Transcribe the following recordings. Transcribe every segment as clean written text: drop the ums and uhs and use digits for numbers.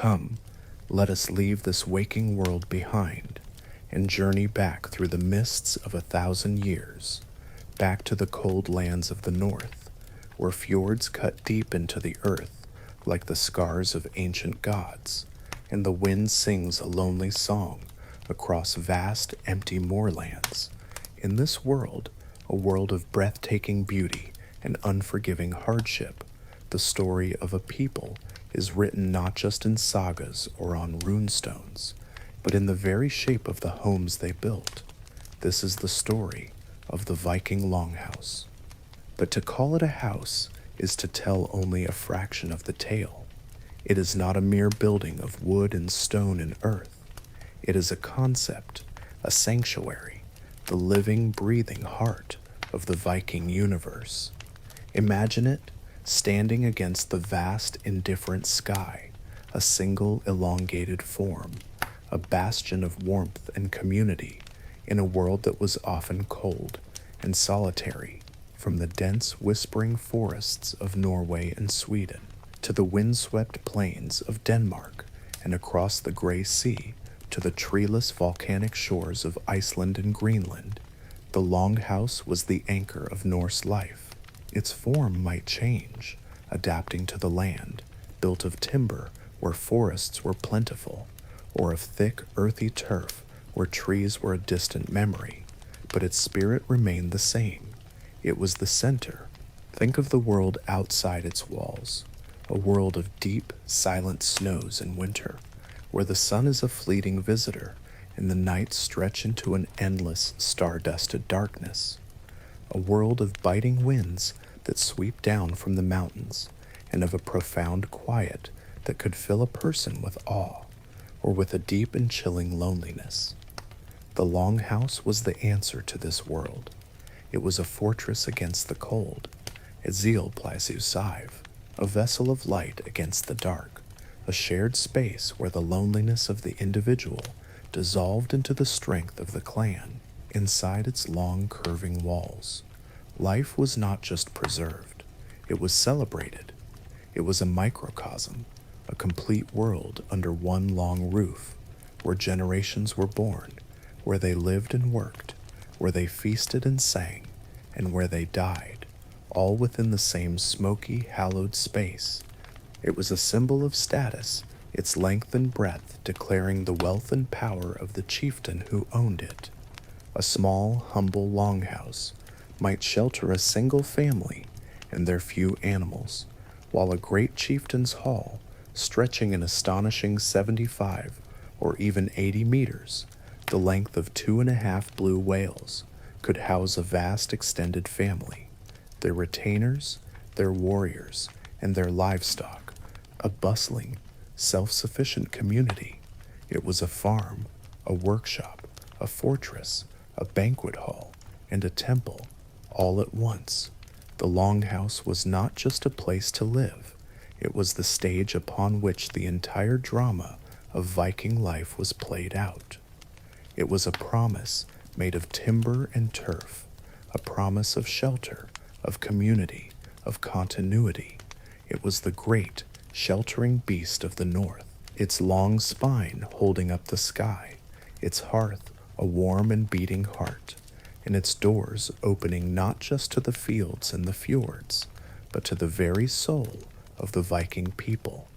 Come, let us leave this waking world behind and journey back through the mists of 1,000 years, back to the cold lands of the north, where fjords cut deep into the earth like the scars of ancient gods, and the wind sings a lonely song across vast, empty moorlands. In this world, a world of breathtaking beauty and unforgiving hardship, the story of a people is written not just in sagas or on runestones, but in the very shape of the homes they built. This is the story of the Viking Longhouse. But to call it a house is to tell only a fraction of the tale. It is not a mere building of wood and stone and earth. It is a concept, a sanctuary, the living, breathing heart of the Viking universe. Imagine it standing against the vast, indifferent sky, a single elongated form, a bastion of warmth and community in a world that was often cold and solitary, from the dense, whispering forests of Norway and Sweden to the windswept plains of Denmark and across the gray sea to the treeless volcanic shores of Iceland and Greenland. The Longhouse was the anchor of Norse life. Its form might change, adapting to the land, built of timber where forests were plentiful, or of thick, earthy turf where trees were a distant memory, but its spirit remained the same. It was the center. Think of the world outside its walls, a world of deep, silent snows in winter, where the sun is a fleeting visitor and the nights stretch into an endless, star-dusted darkness. A world of biting winds that sweep down from the mountains, and of a profound quiet that could fill a person with awe, or with a deep and chilling loneliness. The Longhouse was the answer to this world. It was a fortress against the cold, a zeal plasusive, a vessel of light against the dark, a shared space where the loneliness of the individual dissolved into the strength of the clan. Inside its long, curving walls, life was not just preserved, it was celebrated. It was a microcosm, a complete world under one long roof, where generations were born, where they lived and worked, where they feasted and sang, and where they died, all within the same smoky, hallowed space. It was a symbol of status, its length and breadth declaring the wealth and power of the chieftain who owned it. A small, humble longhouse might shelter a single family and their few animals, while a great chieftain's hall, stretching an astonishing 75 or even 80 meters, the length of 2.5 blue whales, could house a vast extended family, their retainers, their warriors, and their livestock, a bustling, self-sufficient community. It was a farm, a workshop, a fortress, a banquet hall, and a temple, all at once. The Longhouse was not just a place to live, it was the stage upon which the entire drama of Viking life was played out. It was a promise made of timber and turf, a promise of shelter, of community, of continuity. It was the great, sheltering beast of the north, its long spine holding up the sky, its hearth a warm and beating heart, and its doors opening not just to the fields and the fjords, but to the very soul of the Viking people.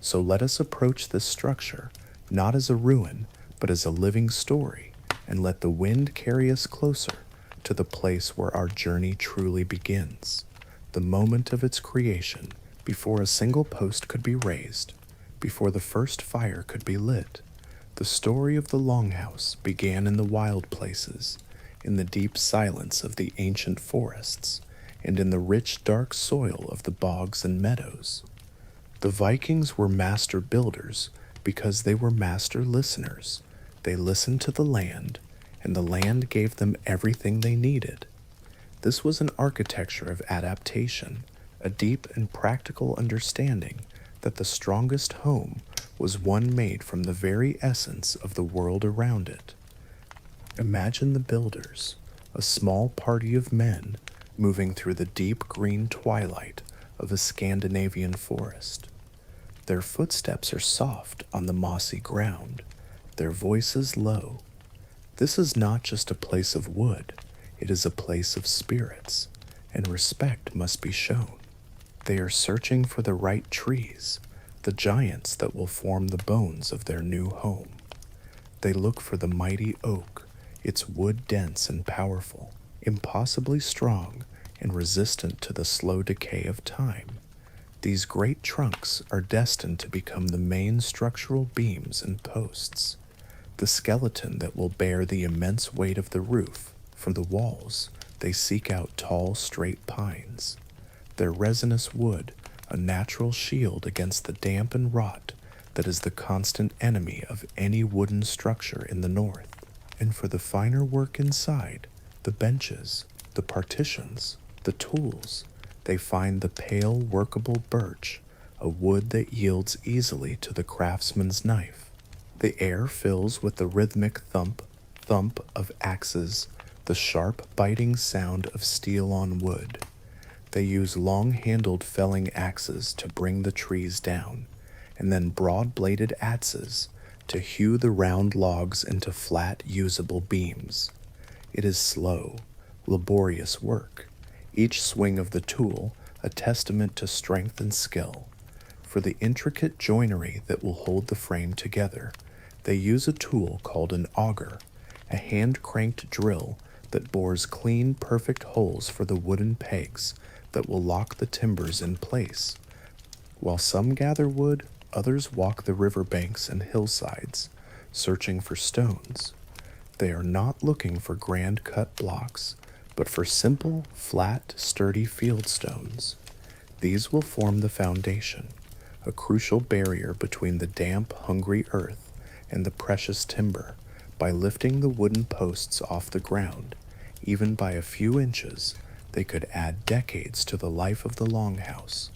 So let us approach this structure not as a ruin, but as a living story, and let the wind carry us closer to the place where our journey truly begins, the moment of its creation, before a single post could be raised, before the first fire could be lit. The story of the Longhouse began in the wild places, in the deep silence of the ancient forests, and in the rich, dark soil of the bogs and meadows. The Vikings were master builders because they were master listeners. They listened to the land, and the land gave them everything they needed. This was an architecture of adaptation, a deep and practical understanding that the strongest home was one made from the very essence of the world around it. Imagine the builders, a small party of men moving through the deep green twilight of a Scandinavian forest. Their footsteps are soft on the mossy ground, their voices low. This is not just a place of wood, it is a place of spirits, and respect must be shown. They are searching for the right trees, the giants that will form the bones of their new home. They look for the mighty oak, its wood dense and powerful, impossibly strong and resistant to the slow decay of time. These great trunks are destined to become the main structural beams and posts, the skeleton that will bear the immense weight of the roof. For the walls, they seek out tall, straight pines, their resinous wood a natural shield against the damp and rot that is the constant enemy of any wooden structure in the north. And for the finer work inside, the benches, the partitions, the tools, they find the pale, workable birch, a wood that yields easily to the craftsman's knife. The air fills with the rhythmic thump of axes, the sharp, biting sound of steel on wood. They use long-handled felling axes to bring the trees down, and then broad-bladed adzes to hew the round logs into flat, usable beams. It is slow, laborious work, each swing of the tool a testament to strength and skill. For the intricate joinery that will hold the frame together, they use a tool called an auger, a hand-cranked drill that bores clean, perfect holes for the wooden pegs that will lock the timbers in place. While some gather wood, others walk the riverbanks and hillsides, searching for stones. They are not looking for grand cut blocks, but for simple, flat, sturdy field stones. These will form the foundation, a crucial barrier between the damp, hungry earth and the precious timber. By lifting the wooden posts off the ground, even by a few inches, they could add decades to the life of the Longhouse,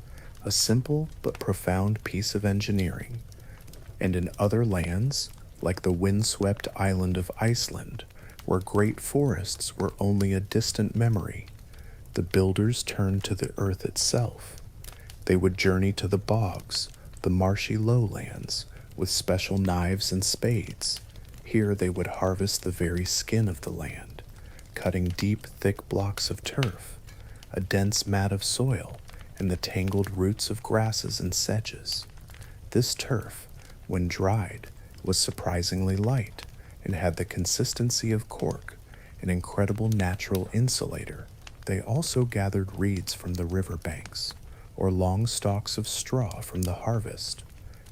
a simple but profound piece of engineering. And in other lands, like the windswept island of Iceland, where great forests were only a distant memory, the builders turned to the earth itself. They would journey to the bogs, the marshy lowlands, with special knives and spades. Here they would harvest the very skin of the land, cutting deep, thick blocks of turf, a dense mat of soil, and the tangled roots of grasses and sedges. This turf, when dried, was surprisingly light and had the consistency of cork, an incredible natural insulator. They also gathered reeds from the river banks, or long stalks of straw from the harvest,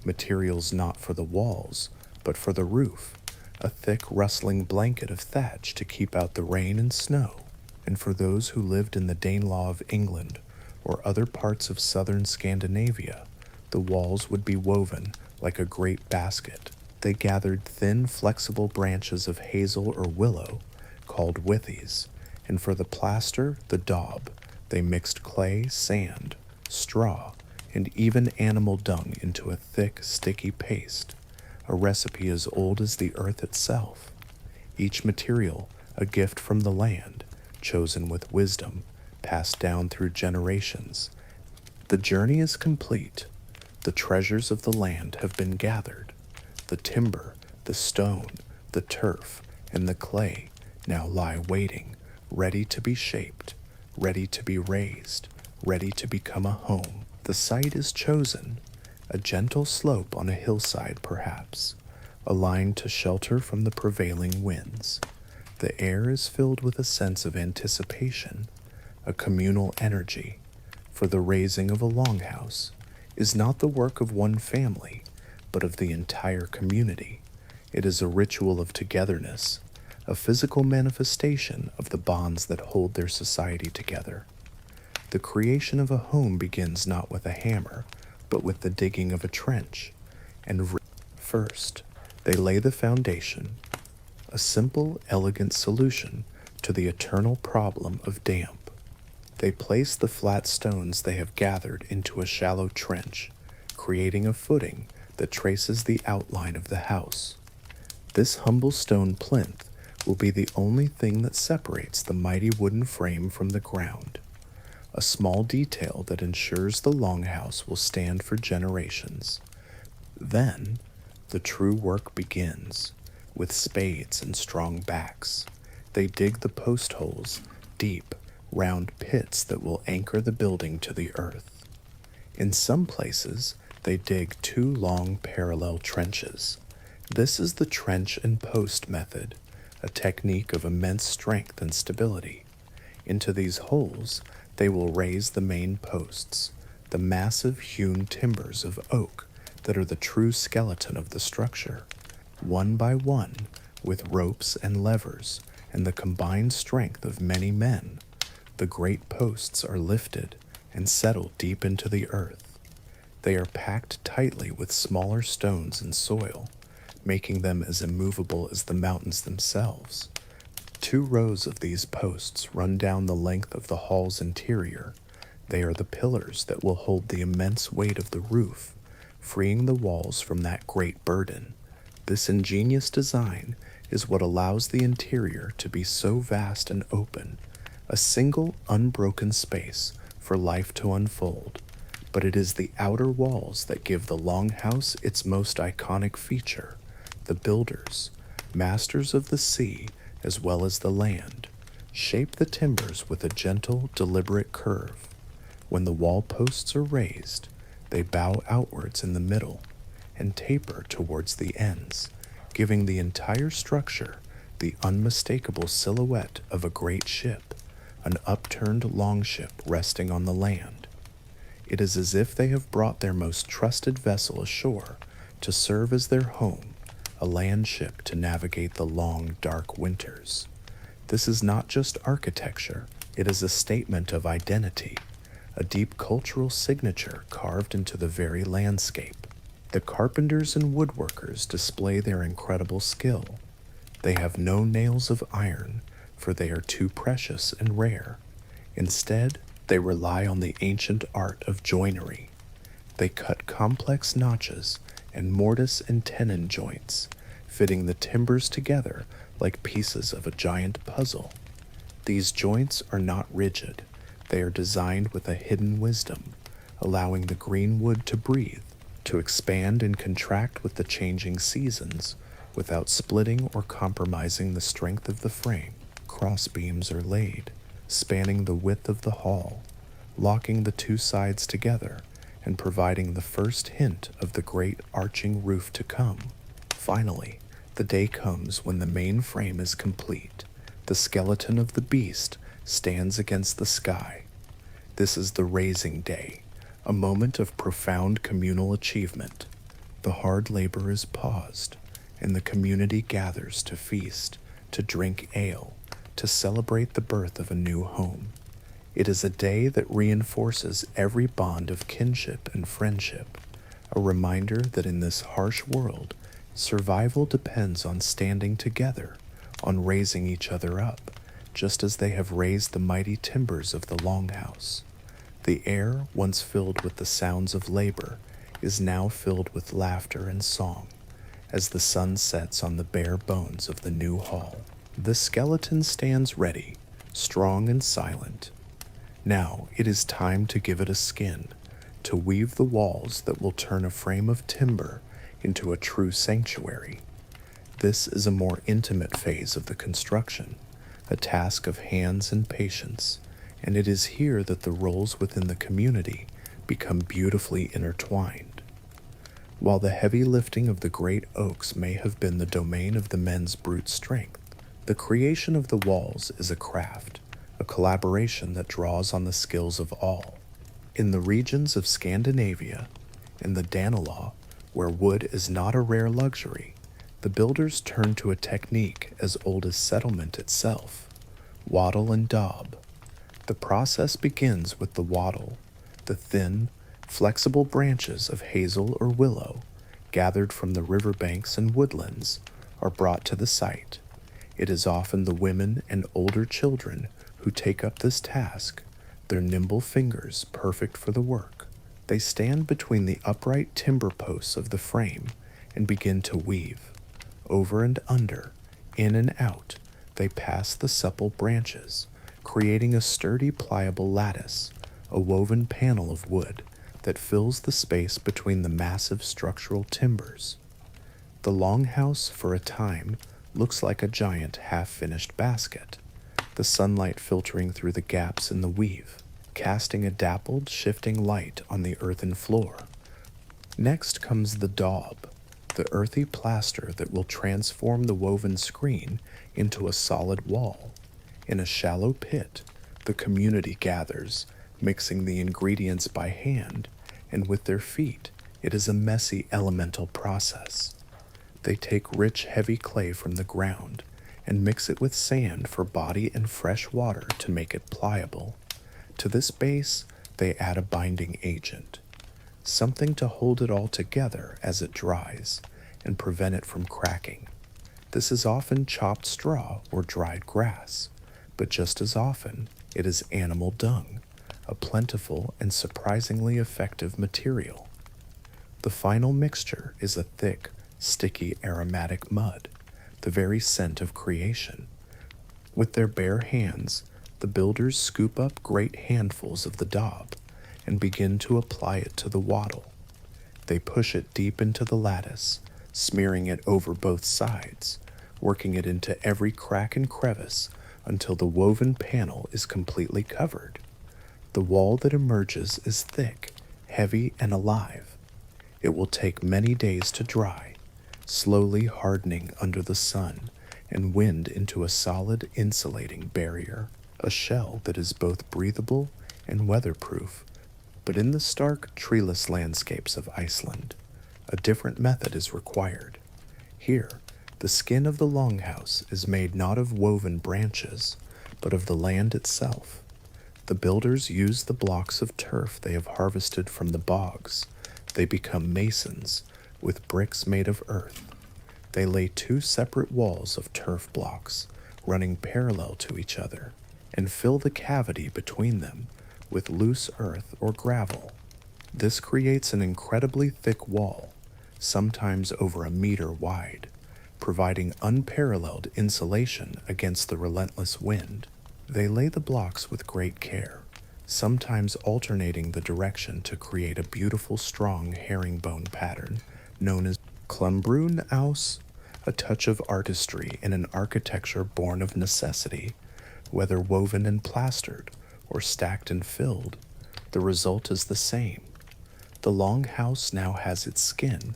materials not for the walls, but for the roof, a thick rustling blanket of thatch to keep out the rain and snow. And for those who lived in the Danelaw of England or other parts of southern Scandinavia, the walls would be woven like a great basket. They gathered thin, flexible branches of hazel or willow, called withies, and for the plaster, the daub, they mixed clay, sand, straw, and even animal dung into a thick, sticky paste, a recipe as old as the earth itself. Each material a gift from the land, chosen with wisdom, passed down through generations. The journey is complete. The treasures of the land have been gathered. The timber, the stone, the turf, and the clay now lie waiting, ready to be shaped, ready to be raised, ready to become a home. The site is chosen, a gentle slope on a hillside perhaps, aligned to shelter from the prevailing winds. The air is filled with a sense of anticipation, a communal energy, for the raising of a longhouse is not the work of one family, but of the entire community. It is a ritual of togetherness, a physical manifestation of the bonds that hold their society together. The creation of a home begins not with a hammer, but with the digging of a trench. And first, they lay the foundation, a simple, elegant solution to the eternal problem of damp. They place the flat stones they have gathered into a shallow trench, creating a footing that traces the outline of the house. This humble stone plinth will be the only thing that separates the mighty wooden frame from the ground, a small detail that ensures the longhouse will stand for generations. Then, the true work begins. With spades and strong backs, they dig the post holes, deep, round pits that will anchor the building to the earth. In some places, they dig 2 long parallel trenches. This is the trench and post method, a technique of immense strength and stability. Into these holes, they will raise the main posts, the massive hewn timbers of oak that are the true skeleton of the structure. One by one, with ropes and levers and the combined strength of many men, the great posts are lifted and settled deep into the earth. They are packed tightly with smaller stones and soil, making them as immovable as the mountains themselves. 2 rows of these posts run down the length of the hall's interior. They are the pillars that will hold the immense weight of the roof, freeing the walls from that great burden. This ingenious design is what allows the interior to be so vast and open, a single unbroken space for life to unfold. But it is the outer walls that give the Longhouse its most iconic feature. The builders, masters of the sea as well as the land, shape the timbers with a gentle, deliberate curve. When the wall posts are raised, they bow outwards in the middle and taper towards the ends, giving the entire structure the unmistakable silhouette of a great ship, an upturned longship resting on the land. It is as if they have brought their most trusted vessel ashore to serve as their home, a land ship to navigate the long, dark winters. This is not just architecture, it is a statement of identity, a deep cultural signature carved into the very landscape. The carpenters and woodworkers display their incredible skill. They have no nails of iron, for they are too precious and rare. Instead, they rely on the ancient art of joinery. They cut complex notches and mortise and tenon joints, fitting the timbers together like pieces of a giant puzzle. These joints are not rigid. They are designed with a hidden wisdom, allowing the green wood to breathe, to expand and contract with the changing seasons without splitting or compromising the strength of the frame. Cross beams are laid, spanning the width of the hall, locking the 2 sides together and providing the first hint of the great arching roof to come. Finally, the day comes when the main frame is complete. The skeleton of the beast stands against the sky. This is the raising day, a moment of profound communal achievement. The hard labor is paused, and the community gathers to feast, to drink ale, to celebrate the birth of a new home. It is a day that reinforces every bond of kinship and friendship, a reminder that in this harsh world, survival depends on standing together, on raising each other up, just as they have raised the mighty timbers of the Longhouse. The air, once filled with the sounds of labor, is now filled with laughter and song, as the sun sets on the bare bones of the new hall. The skeleton stands ready, strong and silent. Now it is time to give it a skin, to weave the walls that will turn a frame of timber into a true sanctuary. This is a more intimate phase of the construction, a task of hands and patience, and it is here that the roles within the community become beautifully intertwined. While the heavy lifting of the great oaks may have been the domain of the men's brute strength, the creation of the walls is a craft, a collaboration that draws on the skills of all. In the regions of Scandinavia, in the Danelaw, where wood is not a rare luxury, the builders turn to a technique as old as settlement itself, Wattle and Daub. The process begins with the wattle, the thin, flexible branches of hazel or willow, gathered from the riverbanks and woodlands, are brought to the site. It is often the women and older children who take up this task, their nimble fingers perfect for the work. They stand between the upright timber posts of the frame and begin to weave. Over and under, in and out, they pass the supple branches, creating a sturdy, pliable lattice, a woven panel of wood that fills the space between the massive structural timbers. The longhouse, for a time, looks like a giant half-finished basket, the sunlight filtering through the gaps in the weave, casting a dappled, shifting light on the earthen floor. Next comes the daub, the earthy plaster that will transform the woven screen into a solid wall. In a shallow pit, the community gathers, mixing the ingredients by hand, and with their feet, it is a messy elemental process. They take rich, heavy clay from the ground and mix it with sand for body and fresh water to make it pliable. To this base, they add a binding agent, something to hold it all together as it dries and prevent it from cracking. This is often chopped straw or dried grass, but just as often, it is animal dung, a plentiful and surprisingly effective material. The final mixture is a thick, sticky, aromatic mud, the very scent of creation. With their bare hands, the builders scoop up great handfuls of the daub and begin to apply it to the wattle. They push it deep into the lattice, smearing it over both sides, working it into every crack and crevice until the woven panel is completely covered. The wall that emerges is thick, heavy, and alive. It will take many days to dry, slowly hardening under the sun and wind into a solid insulating barrier, a shell that is both breathable and weatherproof. But in the stark, treeless landscapes of Iceland, a different method is required. Here, the skin of the longhouse is made not of woven branches, but of the land itself. The builders use the blocks of turf they have harvested from the bogs. They become masons, with bricks made of earth. They lay two separate walls of turf blocks, running parallel to each other, and fill the cavity between them with loose earth or gravel. This creates an incredibly thick wall, sometimes over a meter wide, providing unparalleled insulation against the relentless wind. They lay the blocks with great care, sometimes alternating the direction to create a beautiful strong herringbone pattern known as Klumbrun aus, a touch of artistry in an architecture born of necessity. Whether woven and plastered or stacked and filled, the result is the same. The longhouse now has its skin,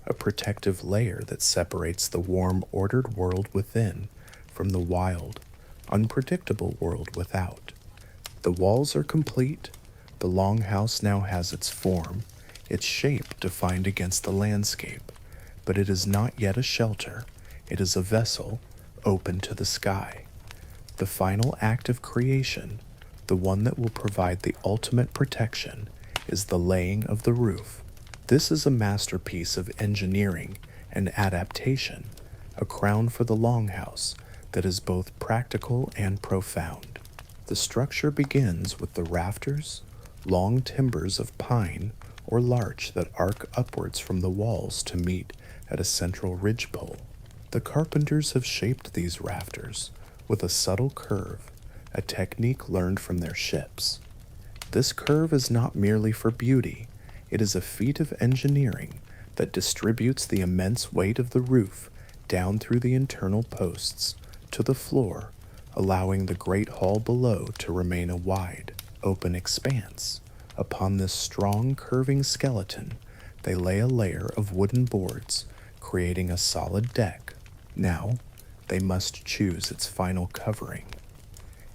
a protective layer that separates the warm, ordered world within from the wild, unpredictable world without. The walls are complete. The longhouse now has its form, its shape defined against the landscape, but it is not yet a shelter. It is a vessel open to the sky. The final act of creation, the one that will provide the ultimate protection, is the laying of the roof. This is a masterpiece of engineering and adaptation, a crown for the longhouse that is both practical and profound. The structure begins with the rafters, long timbers of pine or larch that arc upwards from the walls to meet at a central ridgepole. The carpenters have shaped these rafters with a subtle curve, a technique learned from their ships. This curve is not merely for beauty, it is a feat of engineering that distributes the immense weight of the roof down through the internal posts to the floor, allowing the great hall below to remain a wide, open expanse. Upon this strong, curving skeleton, they lay a layer of wooden boards, creating a solid deck. Now, they must choose its final covering.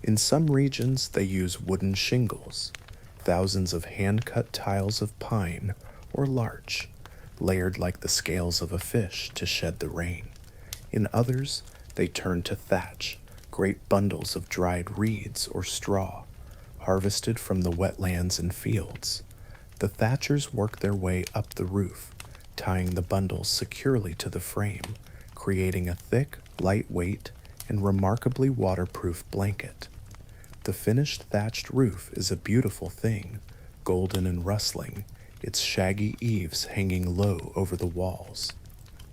In some regions, they use wooden shingles, thousands of hand-cut tiles of pine or larch, layered like the scales of a fish to shed the rain. In others, they turn to thatch, great bundles of dried reeds or straw, harvested from the wetlands and fields. The thatchers work their way up the roof, tying the bundles securely to the frame, creating a thick, lightweight, and remarkably waterproof blanket. The finished thatched roof is a beautiful thing, golden and rustling, its shaggy eaves hanging low over the walls.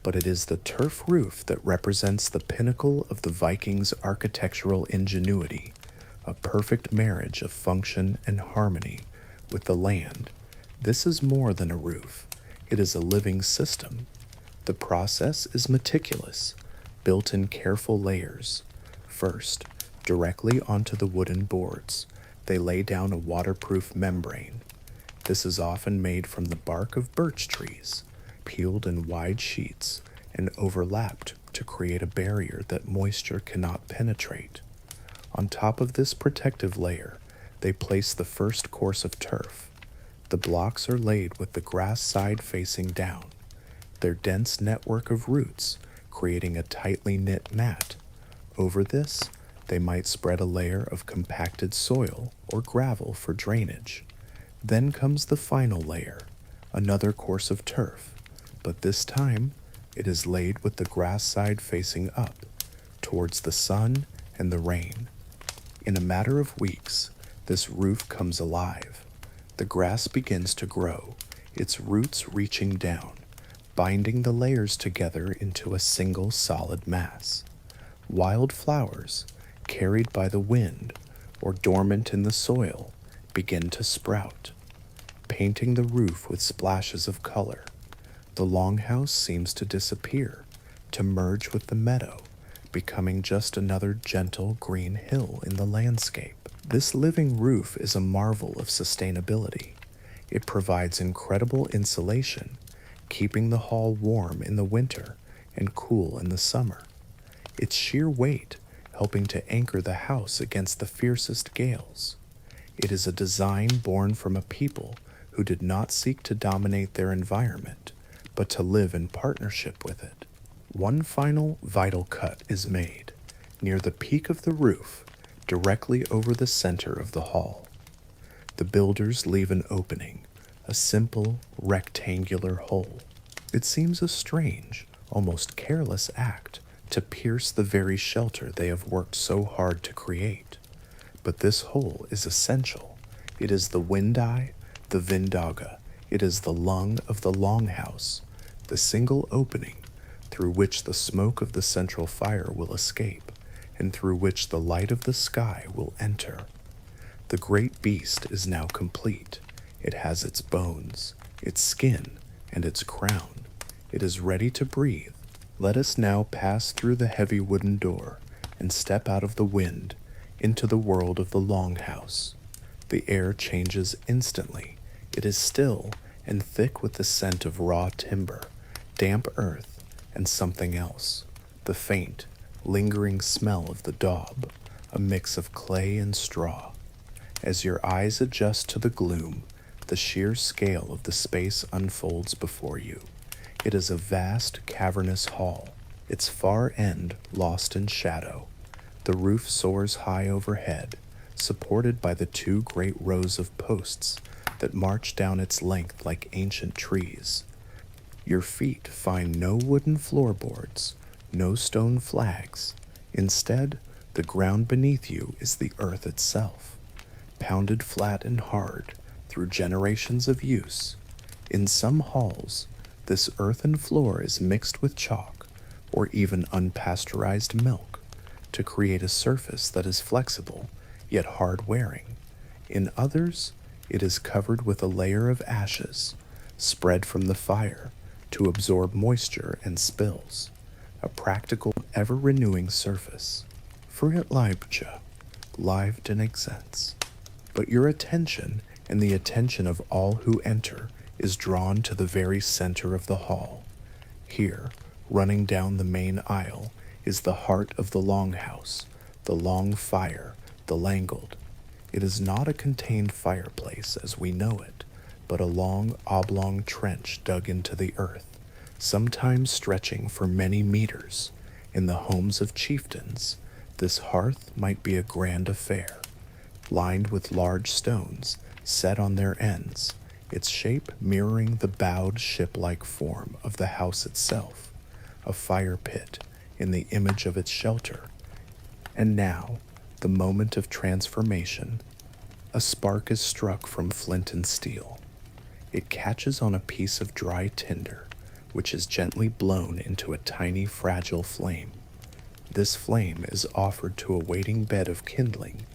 But it is the turf roof that represents the pinnacle of the Vikings' architectural ingenuity, a perfect marriage of function and harmony with the land. This is more than a roof. It is a living system. The process is meticulous, built in careful layers. First, directly onto the wooden boards, they lay down a waterproof membrane. This is often made from the bark of birch trees, peeled in wide sheets and overlapped to create a barrier that moisture cannot penetrate. On top of this protective layer, they place the first course of turf. The blocks are laid with the grass side facing down, their dense network of roots creating a tightly knit mat. Over this, they might spread a layer of compacted soil or gravel for drainage. Then comes the final layer, another course of turf, but this time it is laid with the grass side facing up, towards the sun and the rain. In a matter of weeks, this roof comes alive. The grass begins to grow, its roots reaching down, binding the layers together into a single solid mass. Wild flowers, carried by the wind or dormant in the soil, begin to sprout, painting the roof with splashes of color. The longhouse seems to disappear, to merge with the meadow, becoming just another gentle green hill in the landscape. This living roof is a marvel of sustainability. It provides incredible insulation, keeping the hall warm in the winter and cool in the summer. Its sheer weight helping to anchor the house against the fiercest gales. It is a design born from a people who did not seek to dominate their environment, but to live in partnership with it. One final vital cut is made, near the peak of the roof, directly over the center of the hall. The builders leave an opening, a simple, rectangular hole. It seems a strange, almost careless act to pierce the very shelter they have worked so hard to create. But this hole is essential. It is the wind eye, the vindaga. It is the lung of the longhouse, the single opening through which the smoke of the central fire will escape, and through which the light of the sky will enter. The great beast is now complete. It has its bones, its skin, and its crown. It is ready to breathe. Let us now pass through the heavy wooden door and step out of the wind into the world of the longhouse. The air changes instantly. It is still and thick with the scent of raw timber, damp earth, and something else, the faint, lingering smell of the daub, a mix of clay and straw. As your eyes adjust to the gloom, the sheer scale of the space unfolds before you. It is a vast, cavernous hall, its far end lost in shadow. The roof soars high overhead, supported by the two great rows of posts that march down its length like ancient trees. Your feet find no wooden floorboards, no stone flags. Instead, the ground beneath you is the earth itself, pounded flat and hard through generations of use. In some halls, this earthen floor is mixed with chalk or even unpasteurized milk to create a surface that is flexible yet hard-wearing. In others, it is covered with a layer of ashes spread from the fire to absorb moisture and spills, a practical, ever-renewing surface. Fruit Libja, lived in accents. But your attention and the attention of all who enter is drawn to the very center of the hall. Here, running down the main aisle, is the heart of the longhouse, the long fire, the langled. It is not a contained fireplace as we know it, but a long oblong trench dug into the earth, sometimes stretching for many meters. In the homes of chieftains, this hearth might be a grand affair, lined with large stones set on their ends, its shape mirroring the bowed ship-like form of the house itself, a fire pit in the image of its shelter. And now, the moment of transformation. A spark is struck from flint and steel. It catches on a piece of dry tinder, which is gently blown into a tiny, fragile flame. This flame is offered to a waiting bed of kindling,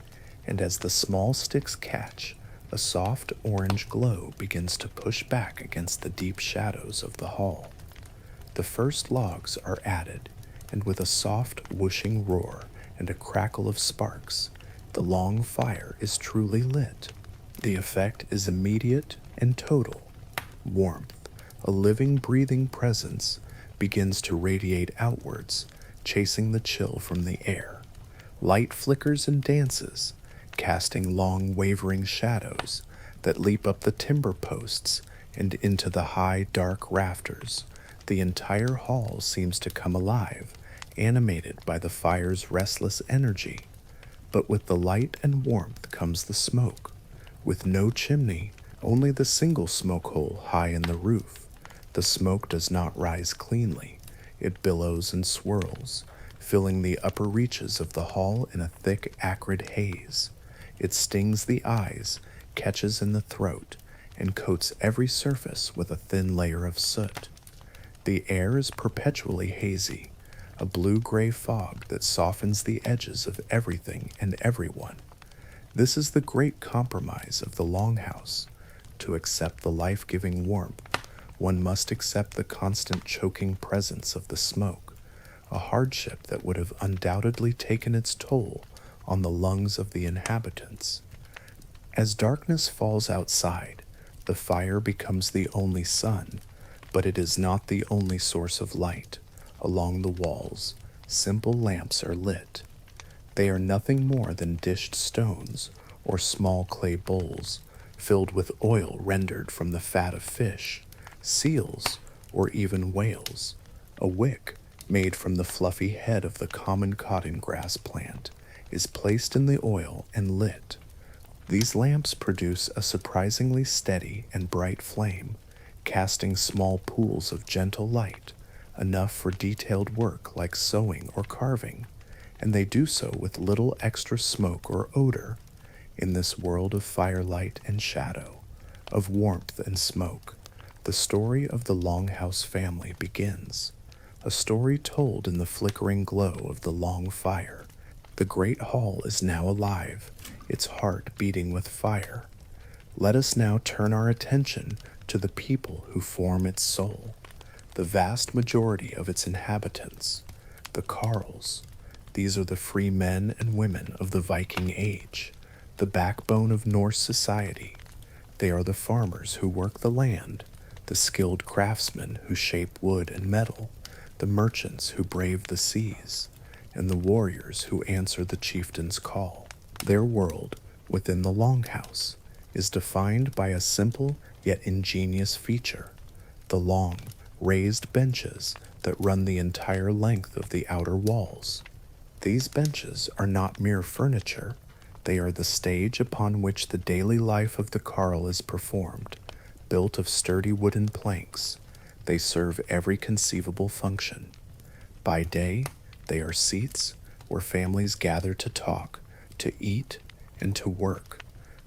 and as the small sticks catch, A soft orange glow begins to push back against the deep shadows of the hall. The first logs are added, and with a soft whooshing roar and a crackle of sparks, the long fire is truly lit. The effect is immediate and total. Warmth, a living, breathing presence, begins to radiate outwards, chasing the chill from the air. Light flickers and dances, casting long, wavering shadows that leap up the timber posts and into the high, dark rafters. The entire hall seems to come alive, animated by the fire's restless energy. But with the light and warmth comes the smoke. With no chimney, only the single smoke hole high in the roof. The smoke does not rise cleanly. It billows and swirls, filling the upper reaches of the hall in a thick, acrid haze. It stings the eyes, catches in the throat, and coats every surface with a thin layer of soot. The air is perpetually hazy, a blue-gray fog that softens the edges of everything and everyone. This is the great compromise of the Longhouse. To accept the life-giving warmth, one must accept the constant choking presence of the smoke, a hardship that would have undoubtedly taken its toll on the lungs of the inhabitants. As darkness falls outside, the fire becomes the only sun, but it is not the only source of light. Along the walls, simple lamps are lit. They are nothing more than dished stones or small clay bowls filled with oil rendered from the fat of fish, seals, or even whales. A wick made from the fluffy head of the common cotton grass plant is placed in the oil and lit. These lamps produce a surprisingly steady and bright flame, casting small pools of gentle light, enough for detailed work like sewing or carving, and they do so with little extra smoke or odor. In this world of firelight and shadow, of warmth and smoke, the story of the Longhouse family begins, a story told in the flickering glow of the long fire. The great hall is now alive, its heart beating with fire. Let us now turn our attention to the people who form its soul, the vast majority of its inhabitants, the Karls. These are the free men and women of the Viking Age, the backbone of Norse society. They are the farmers who work the land, the skilled craftsmen who shape wood and metal, the merchants who brave the seas, and the warriors who answer the chieftain's call. Their world, within the Longhouse, is defined by a simple yet ingenious feature: the long, raised benches that run the entire length of the outer walls. These benches are not mere furniture. They are the stage upon which the daily life of the Karl is performed. Built of sturdy wooden planks, they serve every conceivable function. By day, they are seats where families gather to talk, to eat, and to work.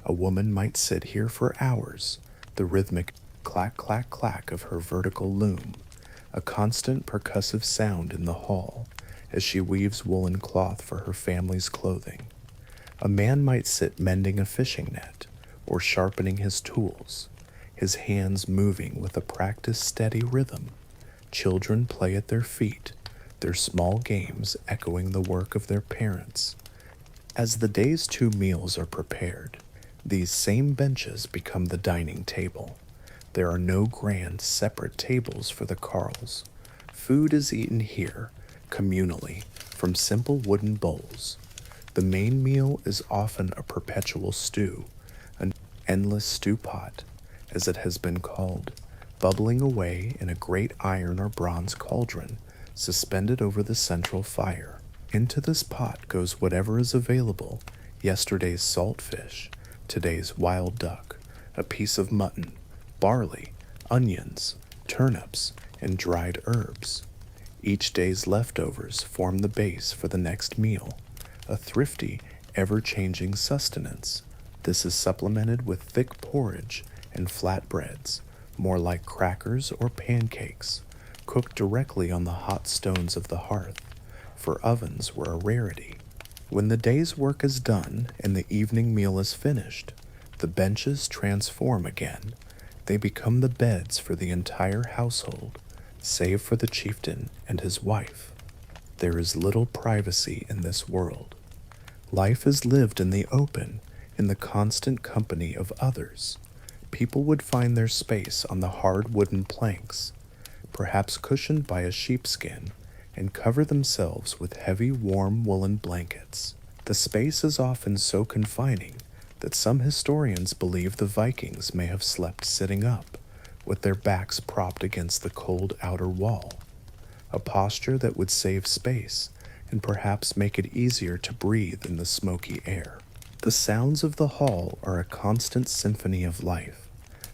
A woman might sit here for hours, the rhythmic clack, clack, clack of her vertical loom, a constant percussive sound in the hall as she weaves woolen cloth for her family's clothing. A man might sit mending a fishing net or sharpening his tools, his hands moving with a practiced steady rhythm. Children play at their feet, their small games echoing the work of their parents. As the day's 2 meals are prepared, these same benches become the dining table. There are no grand, separate tables for the Karls. Food is eaten here, communally, from simple wooden bowls. The main meal is often a perpetual stew, an endless stew pot, as it has been called, bubbling away in a great iron or bronze cauldron suspended over the central fire. Into this pot goes whatever is available: yesterday's salt fish, today's wild duck, a piece of mutton, barley, onions, turnips, and dried herbs. Each day's leftovers form the base for the next meal, a thrifty, ever-changing sustenance. This is supplemented with thick porridge and flatbreads, more like crackers or pancakes, cooked directly on the hot stones of the hearth, for ovens were a rarity. When the day's work is done and the evening meal is finished, The benches transform again. They become the beds for the entire household, save for the chieftain and his wife. There is little privacy in this world. Life is lived in the open, in the constant company of others. People would find their space on the hard wooden planks, perhaps cushioned by a sheepskin, and cover themselves with heavy, warm woolen blankets. The space is often so confining that some historians believe the Vikings may have slept sitting up, with their backs propped against the cold outer wall, a posture that would save space and perhaps make it easier to breathe in the smoky air. The sounds of the hall are a constant symphony of life.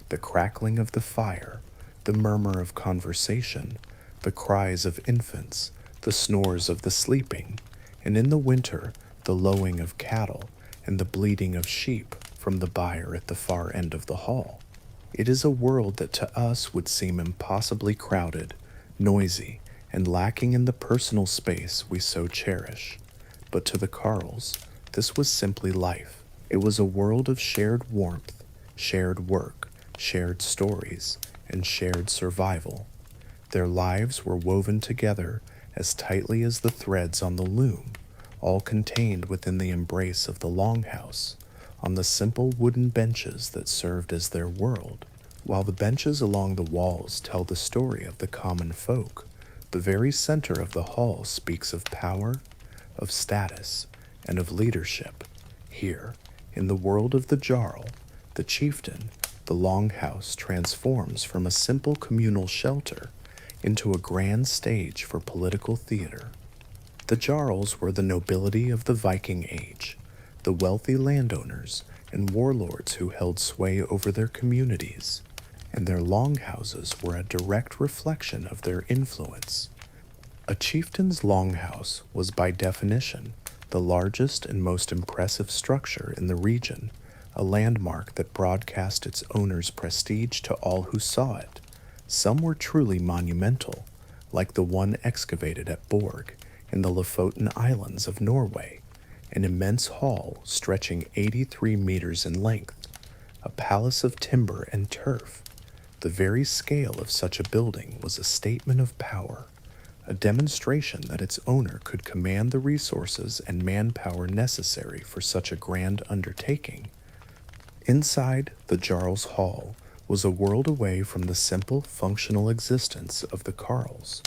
The crackling of the fire, the murmur of conversation, the cries of infants, the snores of the sleeping, and in the winter, the lowing of cattle and the bleating of sheep from the byre at the far end of the hall. It is a world that to us would seem impossibly crowded, noisy, and lacking in the personal space we so cherish. But to the Karls, this was simply life. It was a world of shared warmth, shared work, shared stories, and shared survival. Their lives were woven together as tightly as the threads on the loom, all contained within the embrace of the Longhouse, on the simple wooden benches that served as their world. While the benches along the walls tell the story of the common folk, the very center of the hall speaks of power, of status, and of leadership. Here, in the world of the Jarl, the chieftain, the Longhouse transforms from a simple communal shelter into a grand stage for political theater. The Jarls were the nobility of the Viking Age, the wealthy landowners and warlords who held sway over their communities, and their longhouses were a direct reflection of their influence. A chieftain's longhouse was by definition the largest and most impressive structure in the region, a landmark that broadcast its owner's prestige to all who saw it. Some were truly monumental, like the one excavated at Borg in the Lofoten Islands of Norway, an immense hall stretching 83 meters in length, a palace of timber and turf. The very scale of such a building was a statement of power, a demonstration that its owner could command the resources and manpower necessary for such a grand undertaking. Inside the Jarl's hall was a world away from the simple, functional existence of the Karls.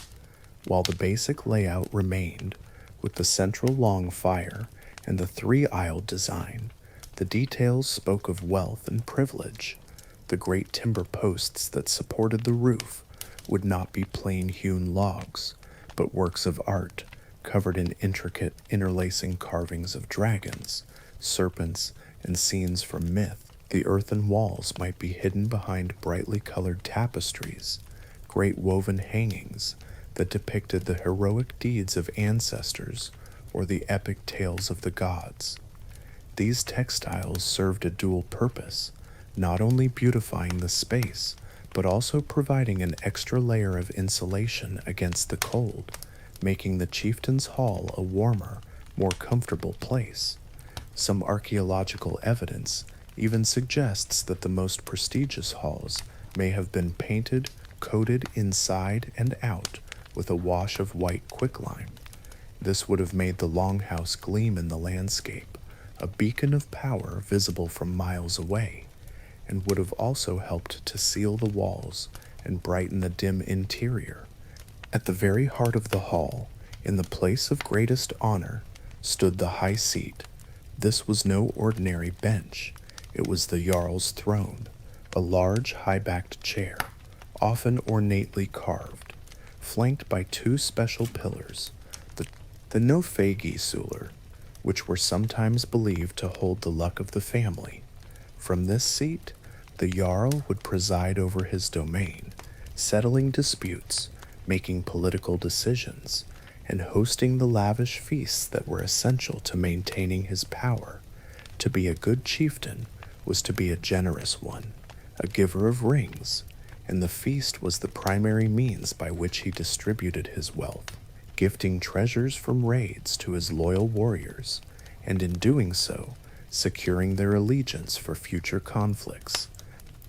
While the basic layout remained, with the central long fire and the three-aisled design, the details spoke of wealth and privilege. The great timber posts that supported the roof would not be plain hewn logs, but works of art covered in intricate interlacing carvings of dragons, serpents, and scenes from myth. The earthen walls might be hidden behind brightly colored tapestries, great woven hangings that depicted the heroic deeds of ancestors or the epic tales of the gods. These textiles served a dual purpose, not only beautifying the space, but also providing an extra layer of insulation against the cold, making the chieftain's hall a warmer, more comfortable place. Some archaeological evidence even suggests that the most prestigious halls may have been painted, coated inside and out with a wash of white quicklime. This would have made the longhouse gleam in the landscape, a beacon of power visible from miles away, and would have also helped to seal the walls and brighten the dim interior. At the very heart of the hall, in the place of greatest honor, stood the high seat. This was no ordinary bench. It was the Jarl's throne, a large high-backed chair, often ornately carved, flanked by two special pillars, the Nofegi-Suler, which were sometimes believed to hold the luck of the family. From this seat, the Jarl would preside over his domain, settling disputes, making political decisions, and hosting the lavish feasts that were essential to maintaining his power. To be a good chieftain was to be a generous one, a giver of rings, and the feast was the primary means by which he distributed his wealth, gifting treasures from raids to his loyal warriors, and in doing so, securing their allegiance for future conflicts.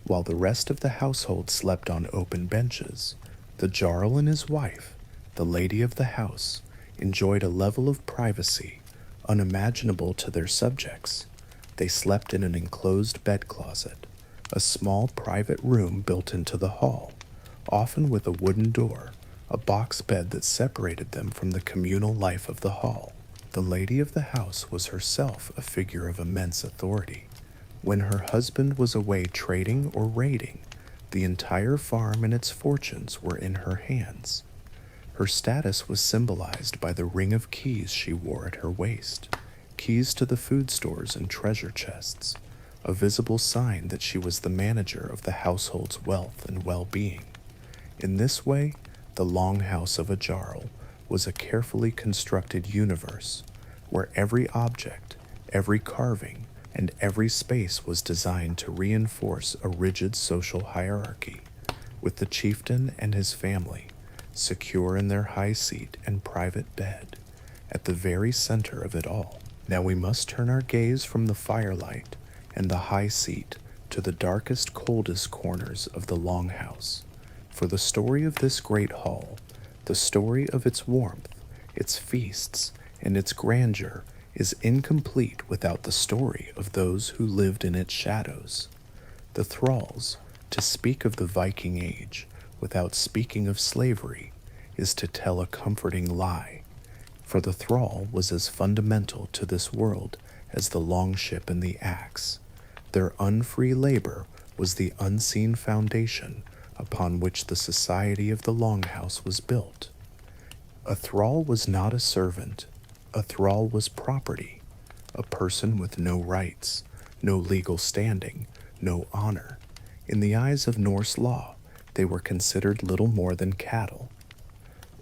While the rest of the household slept on open benches, the Jarl and his wife, the lady of the house, enjoyed a level of privacy unimaginable to their subjects. They slept in an enclosed bed closet, a small private room built into the hall, often with a wooden door, a box bed that separated them from the communal life of the hall. The lady of the house was herself a figure of immense authority. When her husband was away trading or raiding, the entire farm and its fortunes were in her hands. Her status was symbolized by the ring of keys she wore at her waist, keys to the food stores and treasure chests, a visible sign that she was the manager of the household's wealth and well-being. In this way, the Longhouse of a Jarl was a carefully constructed universe where every object, every carving, and every space was designed to reinforce a rigid social hierarchy, with the chieftain and his family, secure in their high seat and private bed, at the very center of it all. Now we must turn our gaze from the firelight and the high seat to the darkest, coldest corners of the Longhouse. For the story of this great hall, the story of its warmth, its feasts, and its grandeur is incomplete without the story of those who lived in its shadows. The thralls, to speak of the Viking Age without speaking of slavery, is to tell a comforting lie, for the thrall was as fundamental to this world as the longship and the axe. Their unfree labor was the unseen foundation upon which the society of the Longhouse was built. A thrall was not a servant. A thrall was property, a person with no rights, no legal standing, no honor. In the eyes of Norse law, they were considered little more than cattle.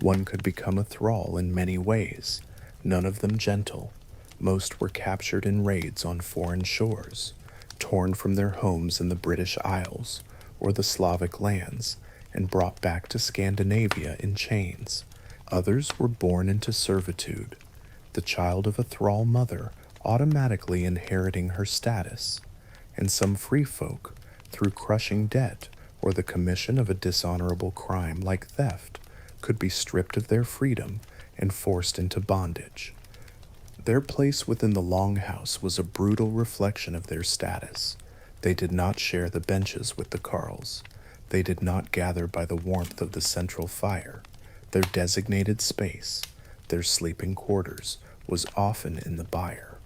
One could become a thrall in many ways, none of them gentle. Most were captured in raids on foreign shores, torn from their homes in the British Isles or the Slavic lands, and brought back to Scandinavia in chains. Others were born into servitude, the child of a thrall mother automatically inheriting her status, and some free folk, through crushing debt or the commission of a dishonorable crime like theft, could be stripped of their freedom and forced into bondage. Their place within the Longhouse was a brutal reflection of their status. They did not share the benches with the Karls. They did not gather by the warmth of the central fire. Their designated space, their sleeping quarters, was often in the byre,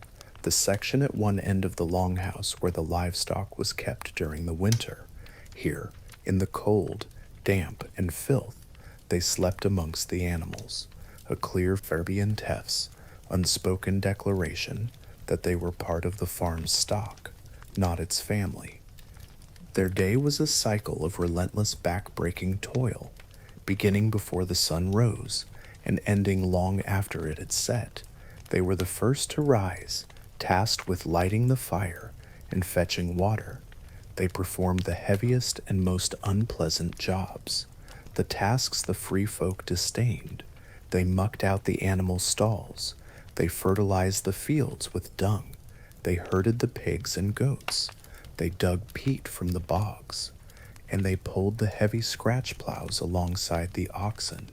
the section at one end of the Longhouse where the livestock was kept during the winter. Here, in the cold, damp, and filth, they slept amongst the animals, a clear Fabian Tef's unspoken declaration that they were part of the farm's stock, not its family. Their day was a cycle of relentless back-breaking toil, beginning before the sun rose and ending long after it had set. They were the first to rise, tasked with lighting the fire and fetching water. They performed the heaviest and most unpleasant jobs, the tasks the free folk disdained. They mucked out the animal stalls. They fertilized the fields with dung. They herded the pigs and goats. They dug peat from the bogs, and they pulled the heavy scratch plows alongside the oxen.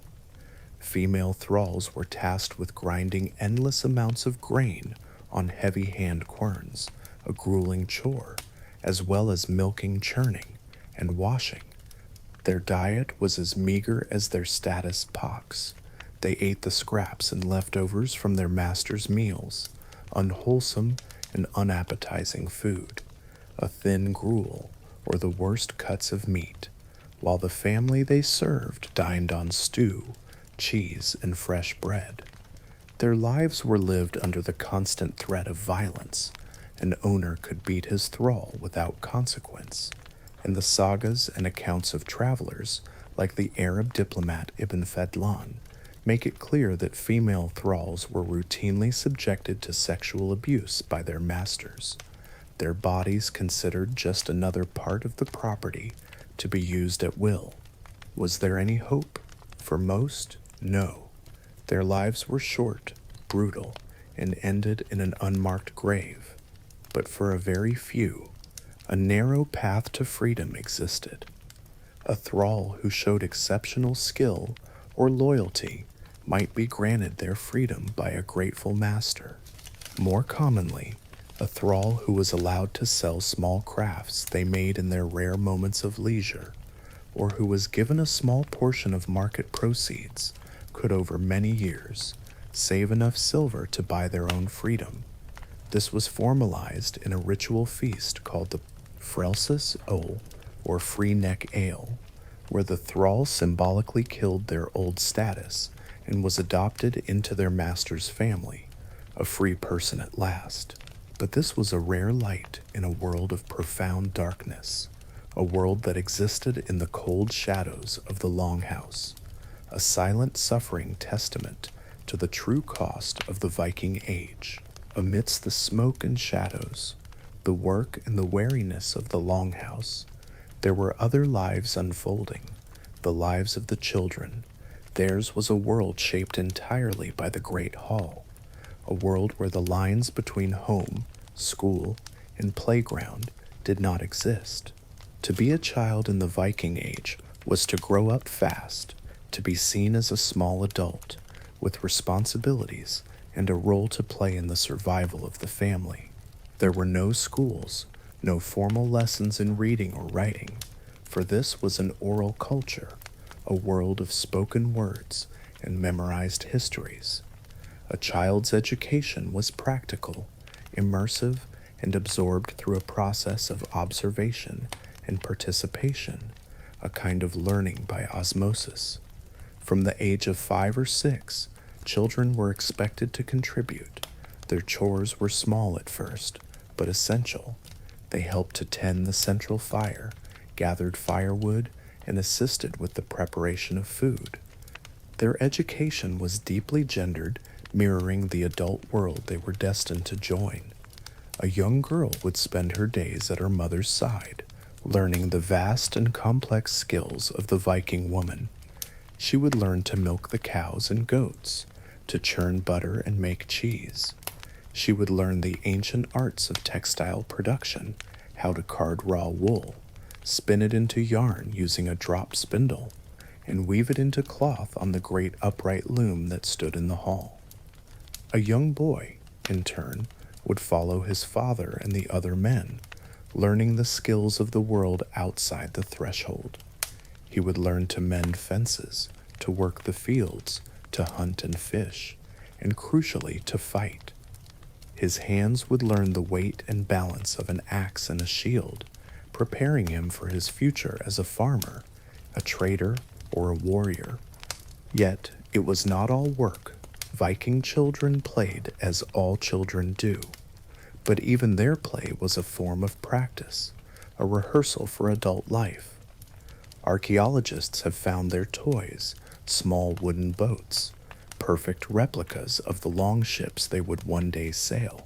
Female thralls were tasked with grinding endless amounts of grain on heavy hand querns, a grueling chore, as well as milking, churning, and washing. Their diet was as meager as their status pox. They ate the scraps and leftovers from their master's meals, unwholesome and unappetizing food, a thin gruel, or the worst cuts of meat, while the family they served dined on stew, cheese, and fresh bread. Their lives were lived under the constant threat of violence. An owner could beat his thrall without consequence, and the sagas and accounts of travelers, like the Arab diplomat Ibn Fadlan, make it clear that female thralls were routinely subjected to sexual abuse by their masters, their bodies considered just another part of the property to be used at will. Was there any hope? For most, no. Their lives were short, brutal, and ended in an unmarked grave. but for a very few, a narrow path to freedom existed. A thrall who showed exceptional skill or loyalty might be granted their freedom by a grateful master. More commonly, a thrall who was allowed to sell small crafts they made in their rare moments of leisure, or who was given a small portion of market proceeds, could over many years save enough silver to buy their own freedom. This was formalized in a ritual feast called the Frelsis Ol, or Free Neck Ale, where the thrall symbolically killed their old status and was adopted into their master's family, a free person at last. But this was a rare light in a world of profound darkness, a world that existed in the cold shadows of the Longhouse, a silent suffering testament to the true cost of the Viking Age. Amidst the smoke and shadows, the work and the wariness of the Longhouse, there were other lives unfolding, the lives of the children. Theirs was a world shaped entirely by the Great Hall, a world where the lines between home, school, and playground did not exist. To be a child in the Viking Age was to grow up fast, to be seen as a small adult, with responsibilities and a role to play in the survival of the family. There were no schools, no formal lessons in reading or writing, for this was an oral culture, a world of spoken words and memorized histories. A child's education was practical, immersive, and absorbed through a process of observation and participation, a kind of learning by osmosis. From the age of 5 or 6, children were expected to contribute. Their chores were small at first, but essential. They helped to tend the central fire, gathered firewood, and assisted with the preparation of food. Their education was deeply gendered, mirroring the adult world they were destined to join. A young girl would spend her days at her mother's side, learning the vast and complex skills of the Viking woman. She would learn to milk the cows and goats, to churn butter and make cheese. She would learn the ancient arts of textile production, how to card raw wool, spin it into yarn using a drop spindle, and weave it into cloth on the great upright loom that stood in the hall. A young boy, in turn, would follow his father and the other men, learning the skills of the world outside the threshold. He would learn to mend fences, to work the fields, to hunt and fish, and crucially to fight. His hands would learn the weight and balance of an axe and a shield, preparing him for his future as a farmer, a trader, or a warrior. Yet it was not all work. Viking children played as all children do, but even their play was a form of practice, a rehearsal for adult life. Archaeologists have found their toys, small wooden boats, perfect replicas of the longships they would one day sail,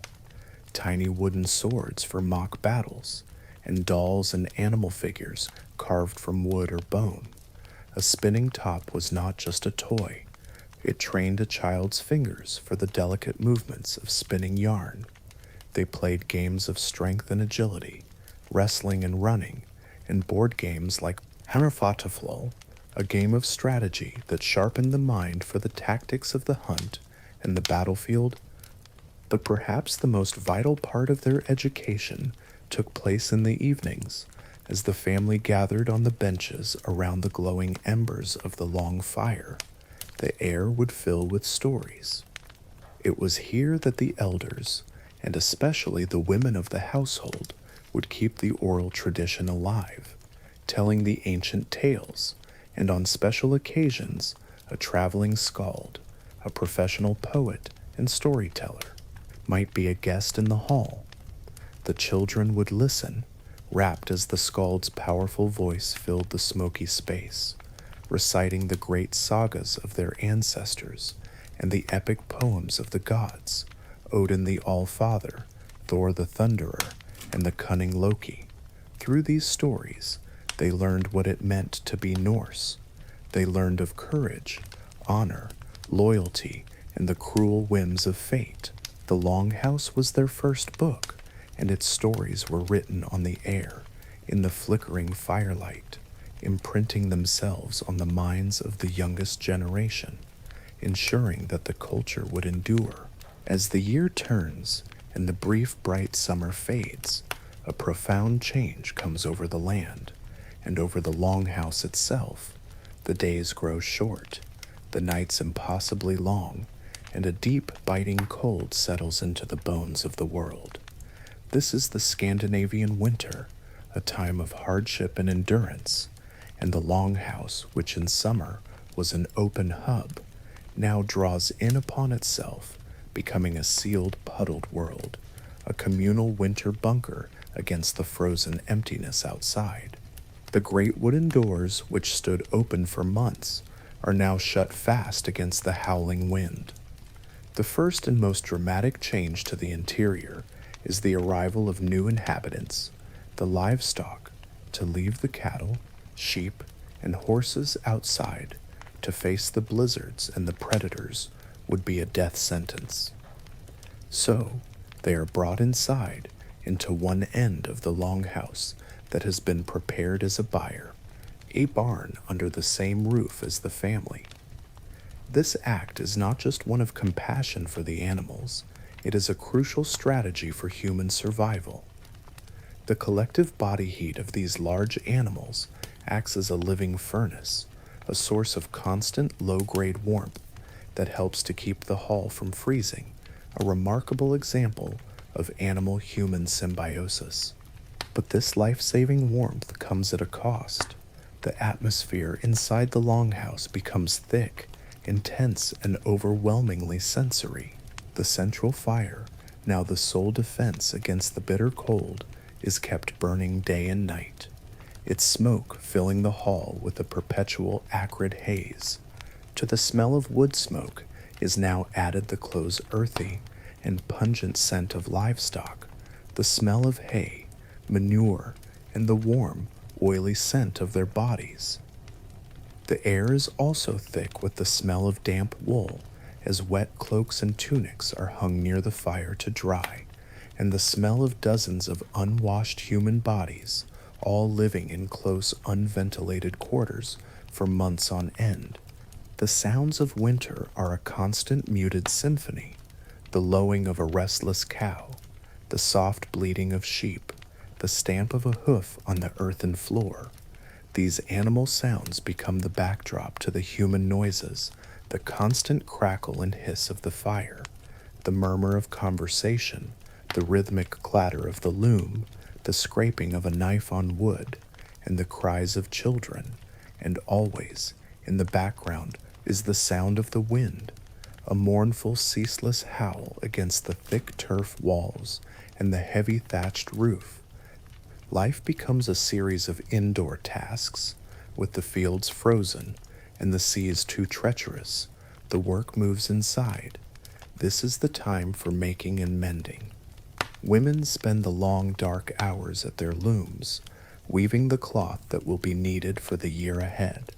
tiny wooden swords for mock battles, and dolls and animal figures carved from wood or bone. A spinning top was not just a toy. It trained a child's fingers for the delicate movements of spinning yarn. They played games of strength and agility, wrestling and running, and board games like Hammerfataflol, a game of strategy that sharpened the mind for the tactics of the hunt and the battlefield. But perhaps the most vital part of their education took place in the evenings, as the family gathered on the benches around the glowing embers of the long fire. The air would fill with stories. It was here that the elders, and especially the women of the household, would keep the oral tradition alive, telling the ancient tales, and on special occasions, a traveling skald, a professional poet and storyteller, might be a guest in the hall. The children would listen, rapt as the skald's powerful voice filled the smoky space, reciting the great sagas of their ancestors and the epic poems of the gods, Odin the All-Father, Thor the Thunderer, and the cunning Loki. Through these stories, they learned what it meant to be Norse. They learned of courage, honor, loyalty, and the cruel whims of fate. The Longhouse was their first book, and its stories were written on the air in the flickering firelight, imprinting themselves on the minds of the youngest generation, ensuring that the culture would endure. As the year turns and the brief bright summer fades, a profound change comes over the land, and over the Longhouse itself. The days grow short, the nights impossibly long, and a deep, biting cold settles into the bones of the world. This is the Scandinavian winter, a time of hardship and endurance, and the Longhouse, which in summer was an open hub, now draws in upon itself, becoming a sealed, puddled world, a communal winter bunker against the frozen emptiness outside. The great wooden doors, which stood open for months, are now shut fast against the howling wind. The first and most dramatic change to the interior is the arrival of new inhabitants, the livestock, to leave the cattle, sheep, and horses outside to face the blizzards and the predators would be a death sentence. So, they are brought inside into one end of the Longhouse that has been prepared as a byre, a barn under the same roof as the family. This act is not just one of compassion for the animals, it is a crucial strategy for human survival. The collective body heat of these large animals acts as a living furnace, a source of constant low-grade warmth that helps to keep the hull from freezing, a remarkable example of animal-human symbiosis. But this life-saving warmth comes at a cost. The atmosphere inside the Longhouse becomes thick, intense, and overwhelmingly sensory. The central fire, now the sole defense against the bitter cold, is kept burning day and night, its smoke filling the hall with a perpetual acrid haze. To the smell of wood smoke is now added the close earthy and pungent scent of livestock, the smell of hay, manure, and the warm, oily scent of their bodies. The air is also thick with the smell of damp wool, as wet cloaks and tunics are hung near the fire to dry, and the smell of dozens of unwashed human bodies, all living in close, unventilated quarters for months on end. The sounds of winter are a constant muted symphony, the lowing of a restless cow, the soft bleating of sheep, the stamp of a hoof on the earthen floor. These animal sounds become the backdrop to the human noises, the constant crackle and hiss of the fire, the murmur of conversation, the rhythmic clatter of the loom, the scraping of a knife on wood, and the cries of children, and always, in the background, is the sound of the wind, a mournful, ceaseless howl against the thick turf walls and the heavy thatched roof. Life becomes a series of indoor tasks. With the fields frozen and the seas too treacherous, the work moves inside. This is the time for making and mending. Women spend the long, dark hours at their looms, weaving the cloth that will be needed for the year ahead.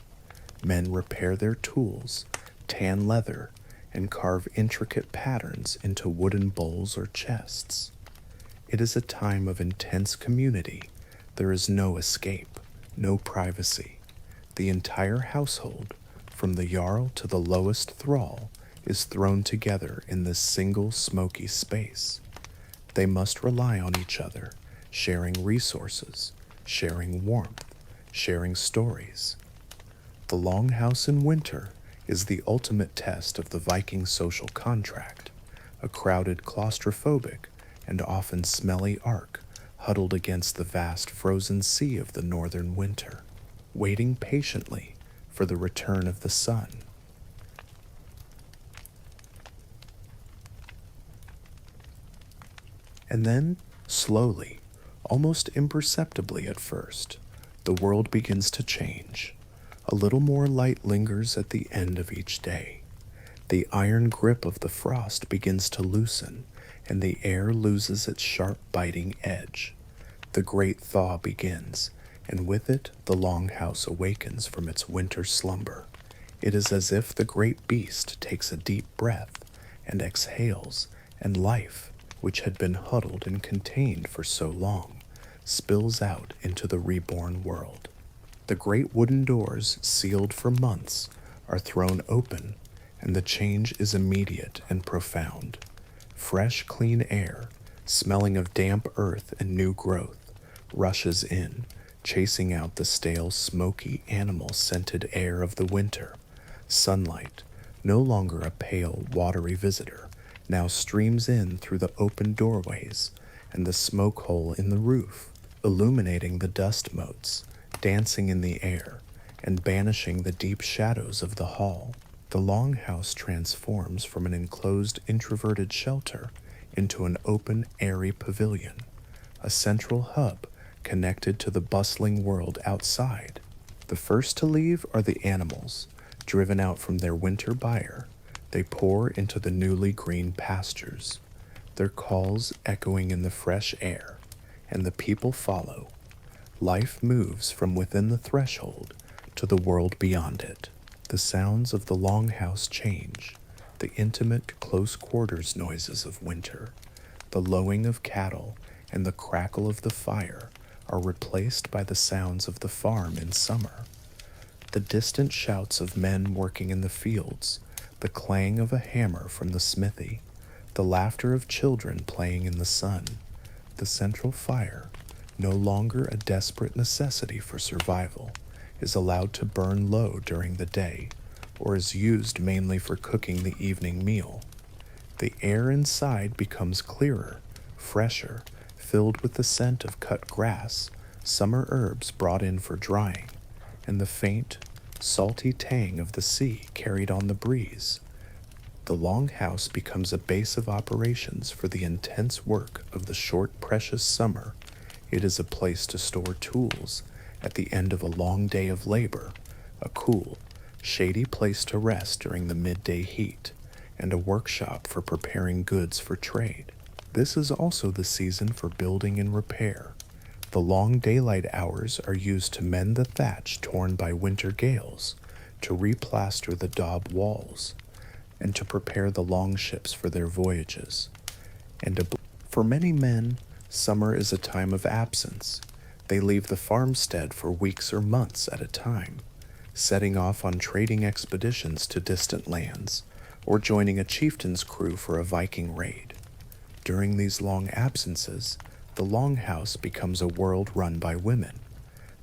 Men repair their tools, tan leather, and carve intricate patterns into wooden bowls or chests. It is a time of intense community. There is no escape, no privacy. The entire household, from the Jarl to the lowest thrall, is thrown together in this single smoky space. They must rely on each other, sharing resources, sharing warmth, sharing stories. The Longhouse in winter is the ultimate test of the Viking social contract, a crowded, claustrophobic, and often smelly ark huddled against the vast frozen sea of the northern winter, waiting patiently for the return of the sun. And then, slowly, almost imperceptibly at first, the world begins to change. A little more light lingers at the end of each day. The iron grip of the frost begins to loosen, and the air loses its sharp biting edge. The great thaw begins, and with it the Longhouse awakens from its winter slumber. It is as if the great beast takes a deep breath and exhales, and life, which had been huddled and contained for so long, spills out into the reborn world. The great wooden doors, sealed for months, are thrown open, and the change is immediate and profound. Fresh, clean air, smelling of damp earth and new growth, rushes in, chasing out the stale, smoky, animal-scented air of the winter. Sunlight, no longer a pale, watery visitor, now streams in through the open doorways and the smoke hole in the roof, illuminating the dust motes, dancing in the air, and banishing the deep shadows of the hall. The Longhouse transforms from an enclosed, introverted shelter into an open, airy pavilion, a central hub connected to the bustling world outside. The first to leave are the animals. Driven out from their winter byre, they pour into the newly green pastures, their calls echoing in the fresh air, and the people follow. Life moves from within the threshold to the world beyond it. The sounds of the Longhouse change, the intimate, close quarters noises of winter, the lowing of cattle, and the crackle of the fire are replaced by the sounds of the farm in summer. The distant shouts of men working in the fields, the clang of a hammer from the smithy, the laughter of children playing in the sun. The central fire, no longer a desperate necessity for survival, is allowed to burn low during the day, or is used mainly for cooking the evening meal. The air inside becomes clearer, fresher, filled with the scent of cut grass, summer herbs brought in for drying, and the faint, salty tang of the sea carried on the breeze. The Longhouse becomes a base of operations for the intense work of the short, precious summer. It is a place to store tools at the end of a long day of labor, a cool, shady place to rest during the midday heat, and a workshop for preparing goods for trade. This is also the season for building and repair. The long daylight hours are used to mend the thatch torn by winter gales, to replaster the Daub walls, and to prepare the longships for their voyages. For many men, summer is a time of absence. They leave the farmstead for weeks or months at a time, setting off on trading expeditions to distant lands, or joining a chieftain's crew for a Viking raid. During these long absences, the Longhouse becomes a world run by women.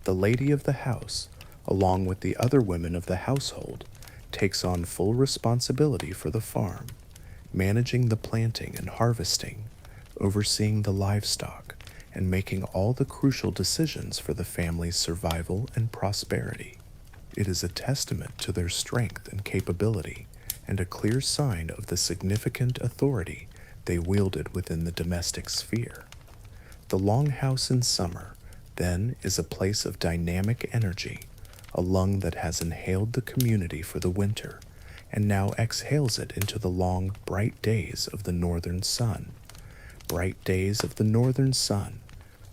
The lady of the house, along with the other women of the household, takes on full responsibility for the farm, managing the planting and harvesting, overseeing the livestock, and making all the crucial decisions for the family's survival and prosperity. It is a testament to their strength and capability, and a clear sign of the significant authority they wielded within the domestic sphere. The Longhouse in summer, then, is a place of dynamic energy, a lung that has inhaled the community for the winter, and now exhales it into the long, bright days of the northern sun. Bright days of the northern sun,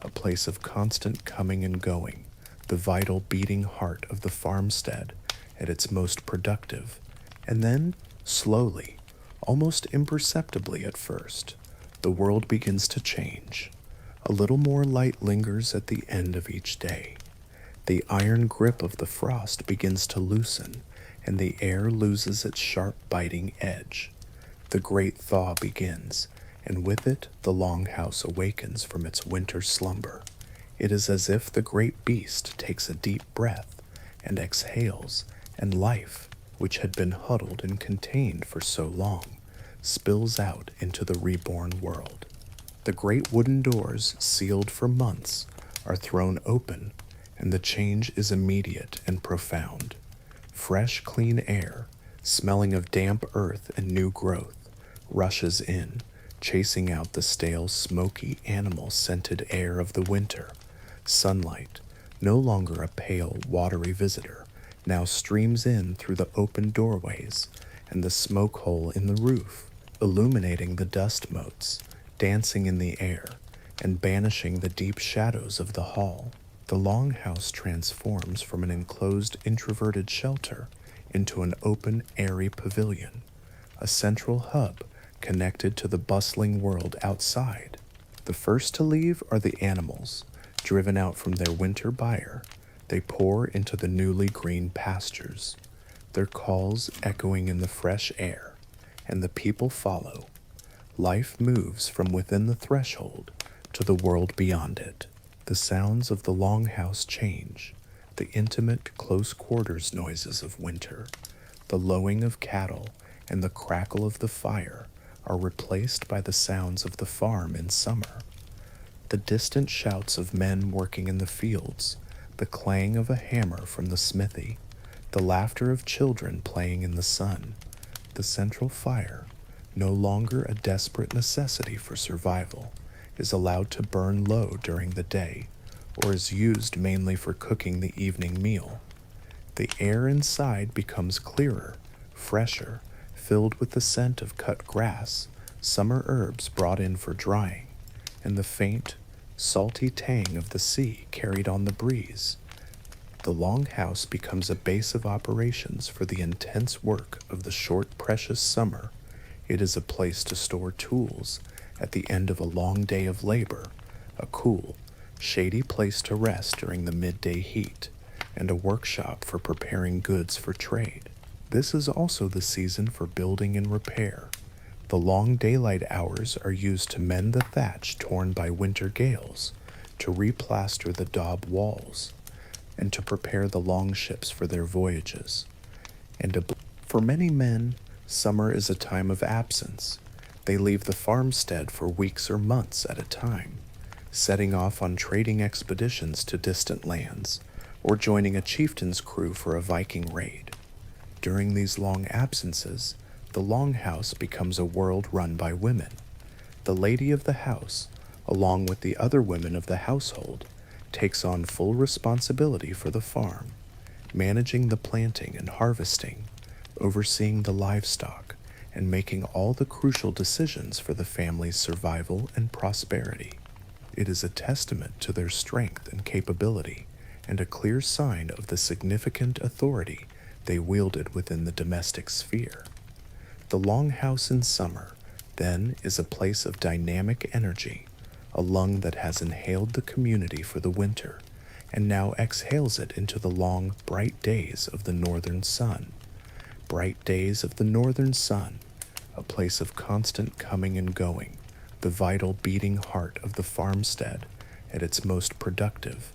a place of constant coming and going, the vital beating heart of the farmstead at its most productive. And then, slowly, almost imperceptibly at first, the world begins to change. A little more light lingers at the end of each day. The iron grip of the frost begins to loosen, and the air loses its sharp biting edge. The great thaw begins, and with it the Longhouse awakens from its winter slumber. It is as if the great beast takes a deep breath and exhales, and life, which had been huddled and contained for so long, spills out into the reborn world. The great wooden doors, sealed for months, are thrown open, and the change is immediate and profound. Fresh, clean air, smelling of damp earth and new growth, rushes in, chasing out the stale, smoky, animal-scented air of the winter. Sunlight, no longer a pale, watery visitor, now streams in through the open doorways and the smoke hole in the roof, illuminating the dust motes, dancing in the air, and banishing the deep shadows of the hall. The Longhouse transforms from an enclosed, introverted shelter into an open, airy pavilion, a central hub connected to the bustling world outside. The first to leave are the animals, driven out from their winter byre. They pour into the newly green pastures, their calls echoing in the fresh air, and the people follow. Life moves from within the threshold to the world beyond it. The sounds of the Longhouse change, the intimate close quarters noises of winter, the lowing of cattle, and the crackle of the fire are replaced by the sounds of the farm in summer. The distant shouts of men working in the fields, the clang of a hammer from the smithy, the laughter of children playing in the sun. The central fire, no longer a desperate necessity for survival, is allowed to burn low during the day, or is used mainly for cooking the evening meal. The air inside becomes clearer, fresher, filled with the scent of cut grass, summer herbs brought in for drying, and the faint, salty tang of the sea carried on the breeze. The Longhouse becomes a base of operations for the intense work of the short, precious summer. It is a place to store tools at the end of a long day of labor, a cool, shady place to rest during the midday heat, and a workshop for preparing goods for trade. This is also the season for building and repair. The long daylight hours are used to mend the thatch torn by winter gales, to replaster the Daub walls, and to prepare the longships for their voyages. For many men, summer is a time of absence. They leave the farmstead for weeks or months at a time, setting off on trading expeditions to distant lands, or joining a chieftain's crew for a Viking raid. During these long absences, the Longhouse becomes a world run by women. The lady of the house, along with the other women of the household, takes on full responsibility for the farm, managing the planting and harvesting, overseeing the livestock, and making all the crucial decisions for the family's survival and prosperity. It is a testament to their strength and capability, and a clear sign of the significant authority they wielded within the domestic sphere. The Longhouse in summer, then, is a place of dynamic energy, a lung that has inhaled the community for the winter, and now exhales it into the long, bright days of the northern sun. Bright days of the northern sun, a place of constant coming and going, the vital beating heart of the farmstead at its most productive.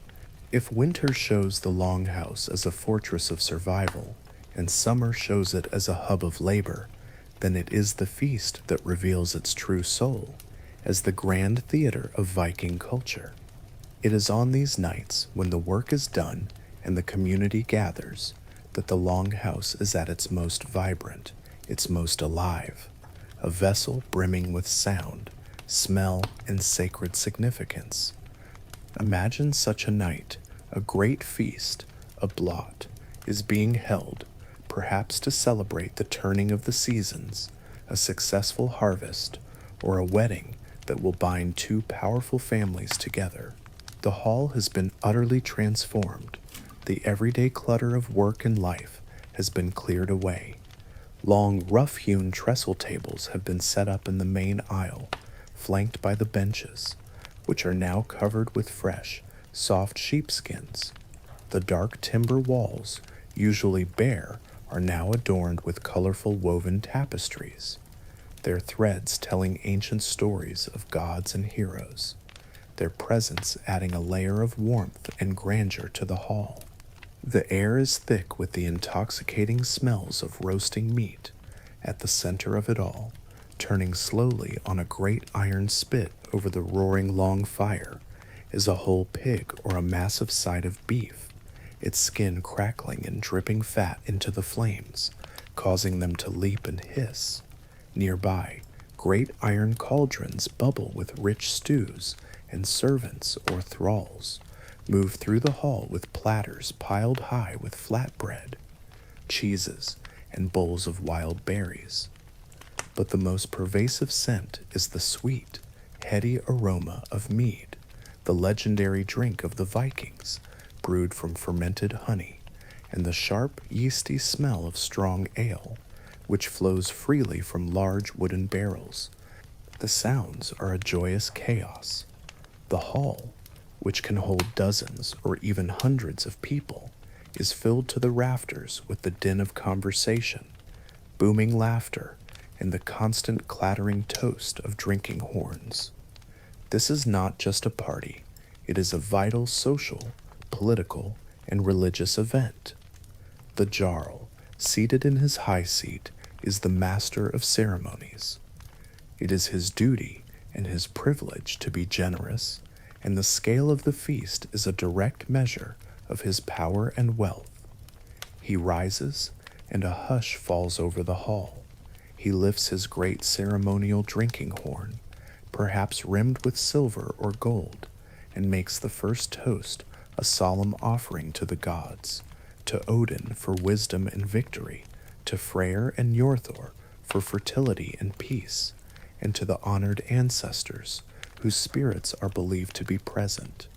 If winter shows the Longhouse as a fortress of survival, and summer shows it as a hub of labor, then it is the feast that reveals its true soul, as the grand theater of Viking culture. It is on these nights, when the work is done and the community gathers, that the Longhouse is at its most vibrant, its most alive, a vessel brimming with sound, smell, and sacred significance. Imagine such a night, a great feast, a blot, is being held, perhaps to celebrate the turning of the seasons, a successful harvest, or a wedding that will bind two powerful families together. The hall has been utterly transformed. The everyday clutter of work and life has been cleared away. Long, rough-hewn trestle tables have been set up in the main aisle, flanked by the benches, which are now covered with fresh, soft sheepskins. The dark timber walls, usually bare, are now adorned with colorful woven tapestries, their threads telling ancient stories of gods and heroes, their presence adding a layer of warmth and grandeur to the hall. The air is thick with the intoxicating smells of roasting meat. At the center of it all, turning slowly on a great iron spit over the roaring long fire, is a whole pig or a massive side of beef, its skin crackling and dripping fat into the flames, causing them to leap and hiss. Nearby, great iron cauldrons bubble with rich stews, and servants, or thralls, move through the hall with platters piled high with flatbread, cheeses, and bowls of wild berries. But the most pervasive scent is the sweet, heady aroma of mead, the legendary drink of the Vikings, brewed from fermented honey, and the sharp, yeasty smell of strong ale, which flows freely from large wooden barrels. The sounds are a joyous chaos. The hall, which can hold dozens or even hundreds of people, is filled to the rafters with the din of conversation, booming laughter, and the constant clattering toast of drinking horns. This is not just a party, it is a vital social, political, and religious event. The Jarl, seated in his high seat, is the master of ceremonies. It is his duty and his privilege to be generous, and the scale of the feast is a direct measure of his power and wealth. He rises, and a hush falls over the hall. He lifts his great ceremonial drinking horn, perhaps rimmed with silver or gold, and makes the first toast a solemn offering to the gods, to Odin for wisdom and victory, to Freyr and Njorthor for fertility and peace, and to the honored ancestors whose spirits are believed to be present.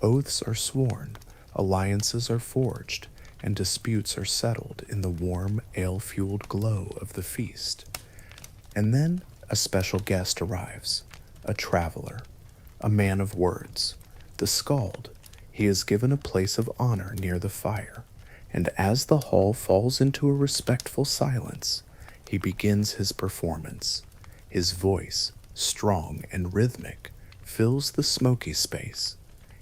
Oaths are sworn, alliances are forged, and disputes are settled in the warm, ale-fueled glow of the feast. And then a special guest arrives, a traveler, a man of words, the skald. He is given a place of honor near the fire, and as the hall falls into a respectful silence, he begins his performance. His voice, strong and rhythmic, fills the smoky space.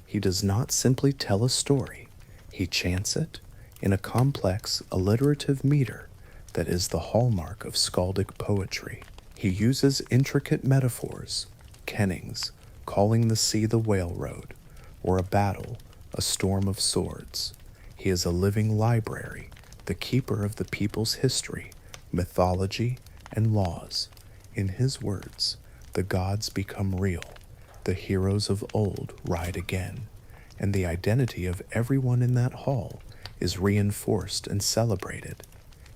He does not simply tell a story, he chants it in a complex, alliterative meter that is the hallmark of skaldic poetry. He uses intricate metaphors, kennings, calling the sea the whale road, or a battle, a storm of swords. He is a living library, the keeper of the people's history, mythology, and laws. In his words, the gods become real, the heroes of old ride again, and the identity of everyone in that hall is reinforced and celebrated.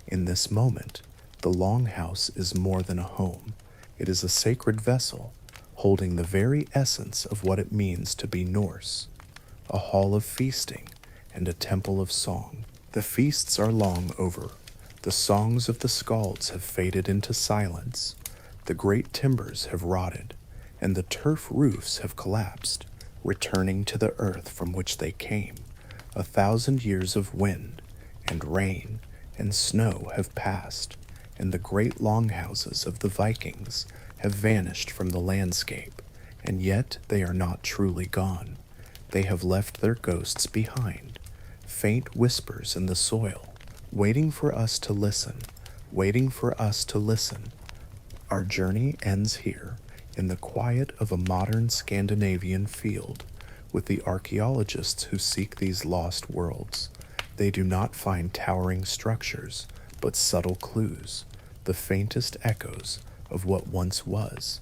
In this moment, the Longhouse is more than a home. It is a sacred vessel, holding the very essence of what it means to be Norse, a hall of feasting and a temple of song. The feasts are long over. The songs of the skalds have faded into silence. The great timbers have rotted, and the turf roofs have collapsed, returning to the earth from which they came. 1,000 years of wind, and rain, and snow have passed, and the great longhouses of the Vikings have vanished from the landscape, and yet they are not truly gone. They have left their ghosts behind, faint whispers in the soil, waiting for us to listen, waiting for us to listen. Our journey ends here, in the quiet of a modern Scandinavian field, with the archaeologists who seek these lost worlds. They do not find towering structures, but subtle clues, the faintest echoes of what once was.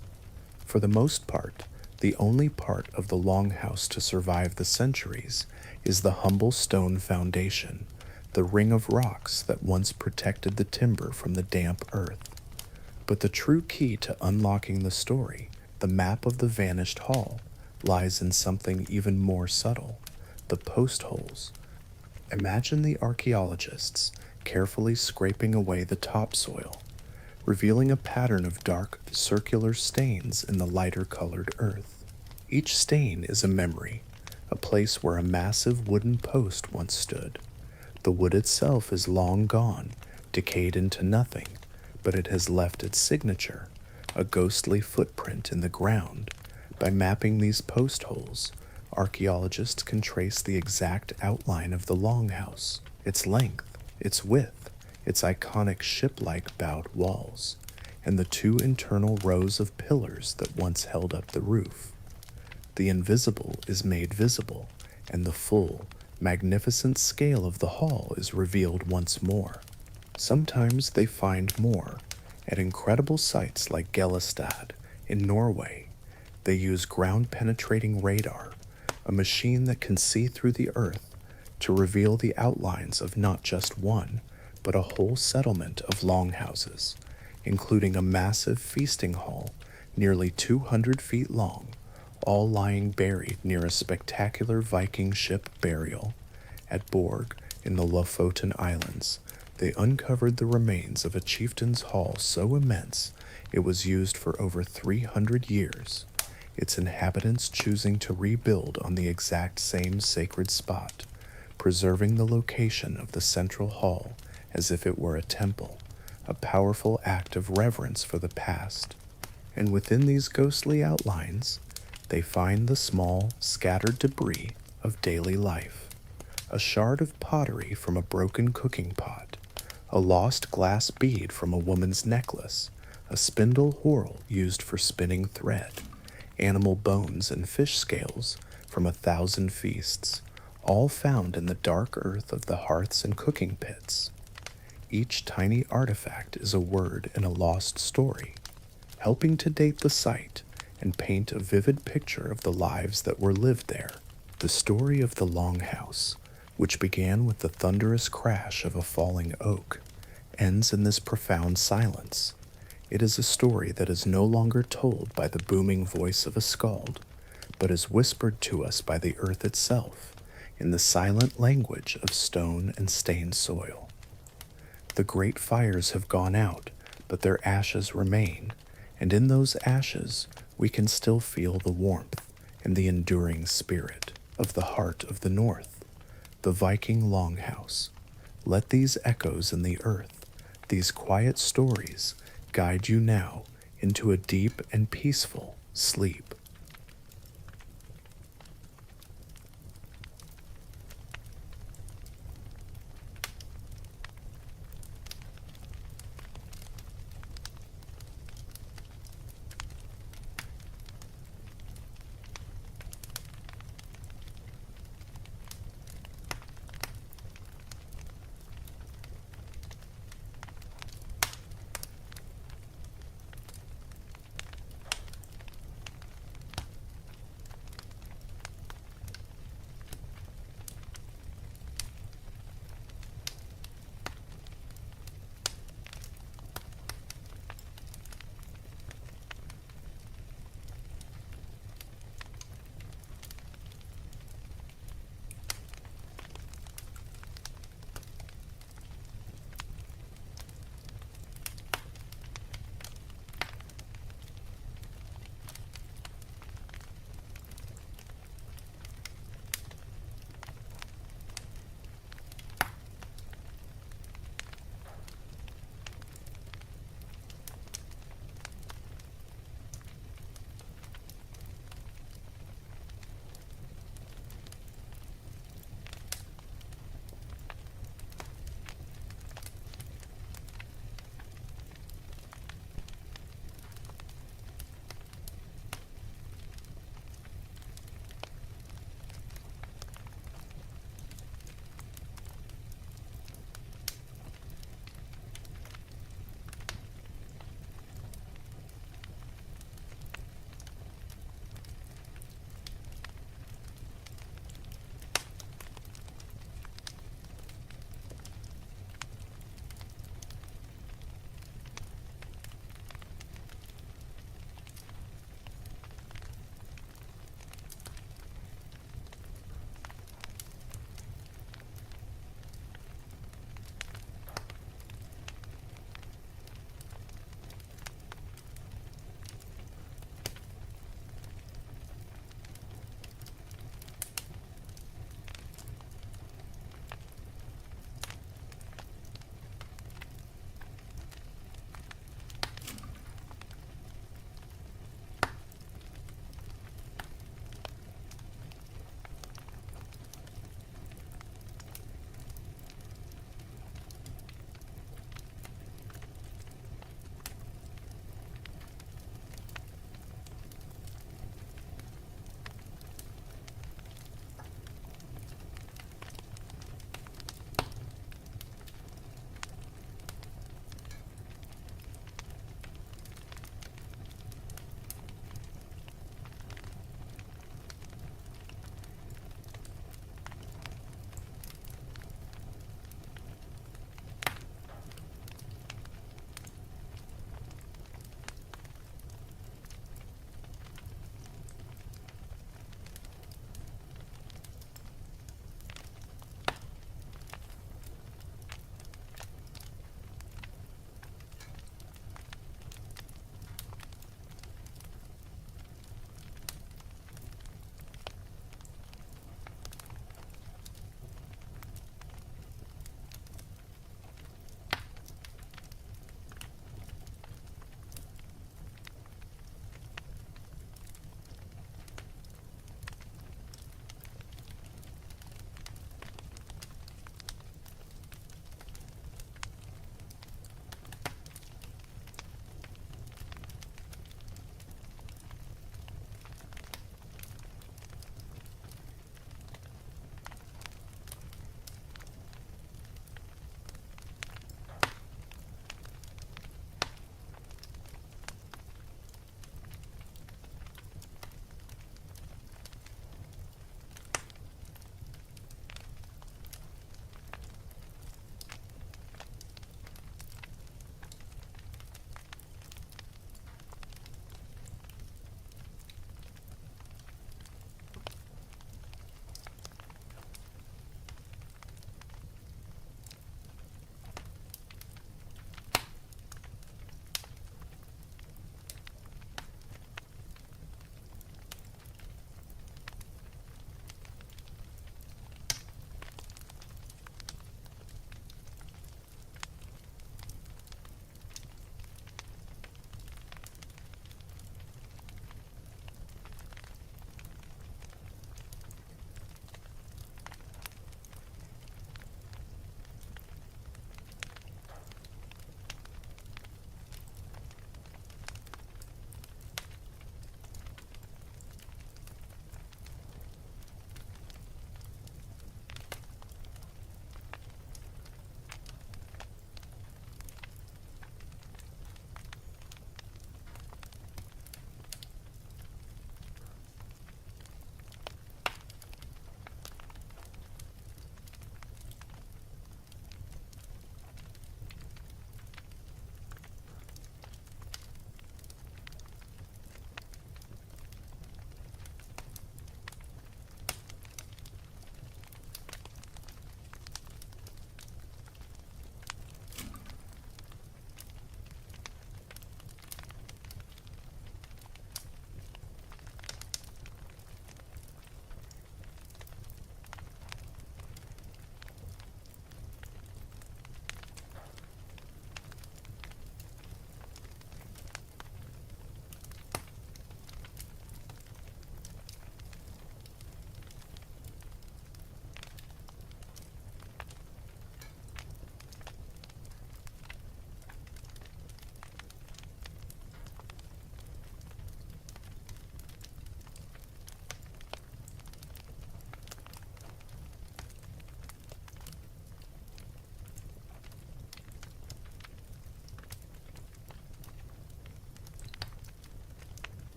For the most part, the only part of the Longhouse to survive the centuries is the humble stone foundation, the ring of rocks that once protected the timber from the damp earth. But the true key to unlocking the story, the map of the vanished hall, lies in something even more subtle, the post holes. Imagine the archaeologists carefully scraping away the topsoil, revealing a pattern of dark, circular stains in the lighter colored earth. Each stain is a memory, a place where a massive wooden post once stood. The wood itself is long gone, decayed into nothing, but it has left its signature, a ghostly footprint in the ground. By mapping these post holes, archaeologists can trace the exact outline of the Longhouse, its length, its width, its iconic ship-like bowed walls, and the 2 internal rows of pillars that once held up the roof. The invisible is made visible, and the full, magnificent scale of the hall is revealed once more. Sometimes they find more, at incredible sites like Gelistad in Norway. They use ground-penetrating radar, a machine that can see through the earth, to reveal the outlines of not just one, but a whole settlement of longhouses, including a massive feasting hall nearly 200 feet long, all lying buried near a spectacular Viking ship burial. At Borg, in the Lofoten Islands, They uncovered the remains of a chieftain's hall so immense it was used for over 300 years, its inhabitants choosing to rebuild on the exact same sacred spot, preserving the location of the central hall as if it were a temple, a powerful act of reverence for the past. And within these ghostly outlines, they find the small, scattered debris of daily life. A shard of pottery from a broken cooking pot, a lost glass bead from a woman's necklace, a spindle whorl used for spinning thread, animal bones and fish scales from 1,000 feasts, all found in the dark earth of the hearths and cooking pits. Each tiny artifact is a word in a lost story, helping to date the site and paint a vivid picture of the lives that were lived there. The story of the Longhouse, which began with the thunderous crash of a falling oak, ends in this profound silence. It is a story that is no longer told by the booming voice of a skald, but is whispered to us by the earth itself in the silent language of stone and stained soil. The great fires have gone out, but their ashes remain, and in those ashes we can still feel the warmth and the enduring spirit of the heart of the North, the Viking Longhouse. Let these echoes in the earth, these quiet stories, guide you now into a deep and peaceful sleep.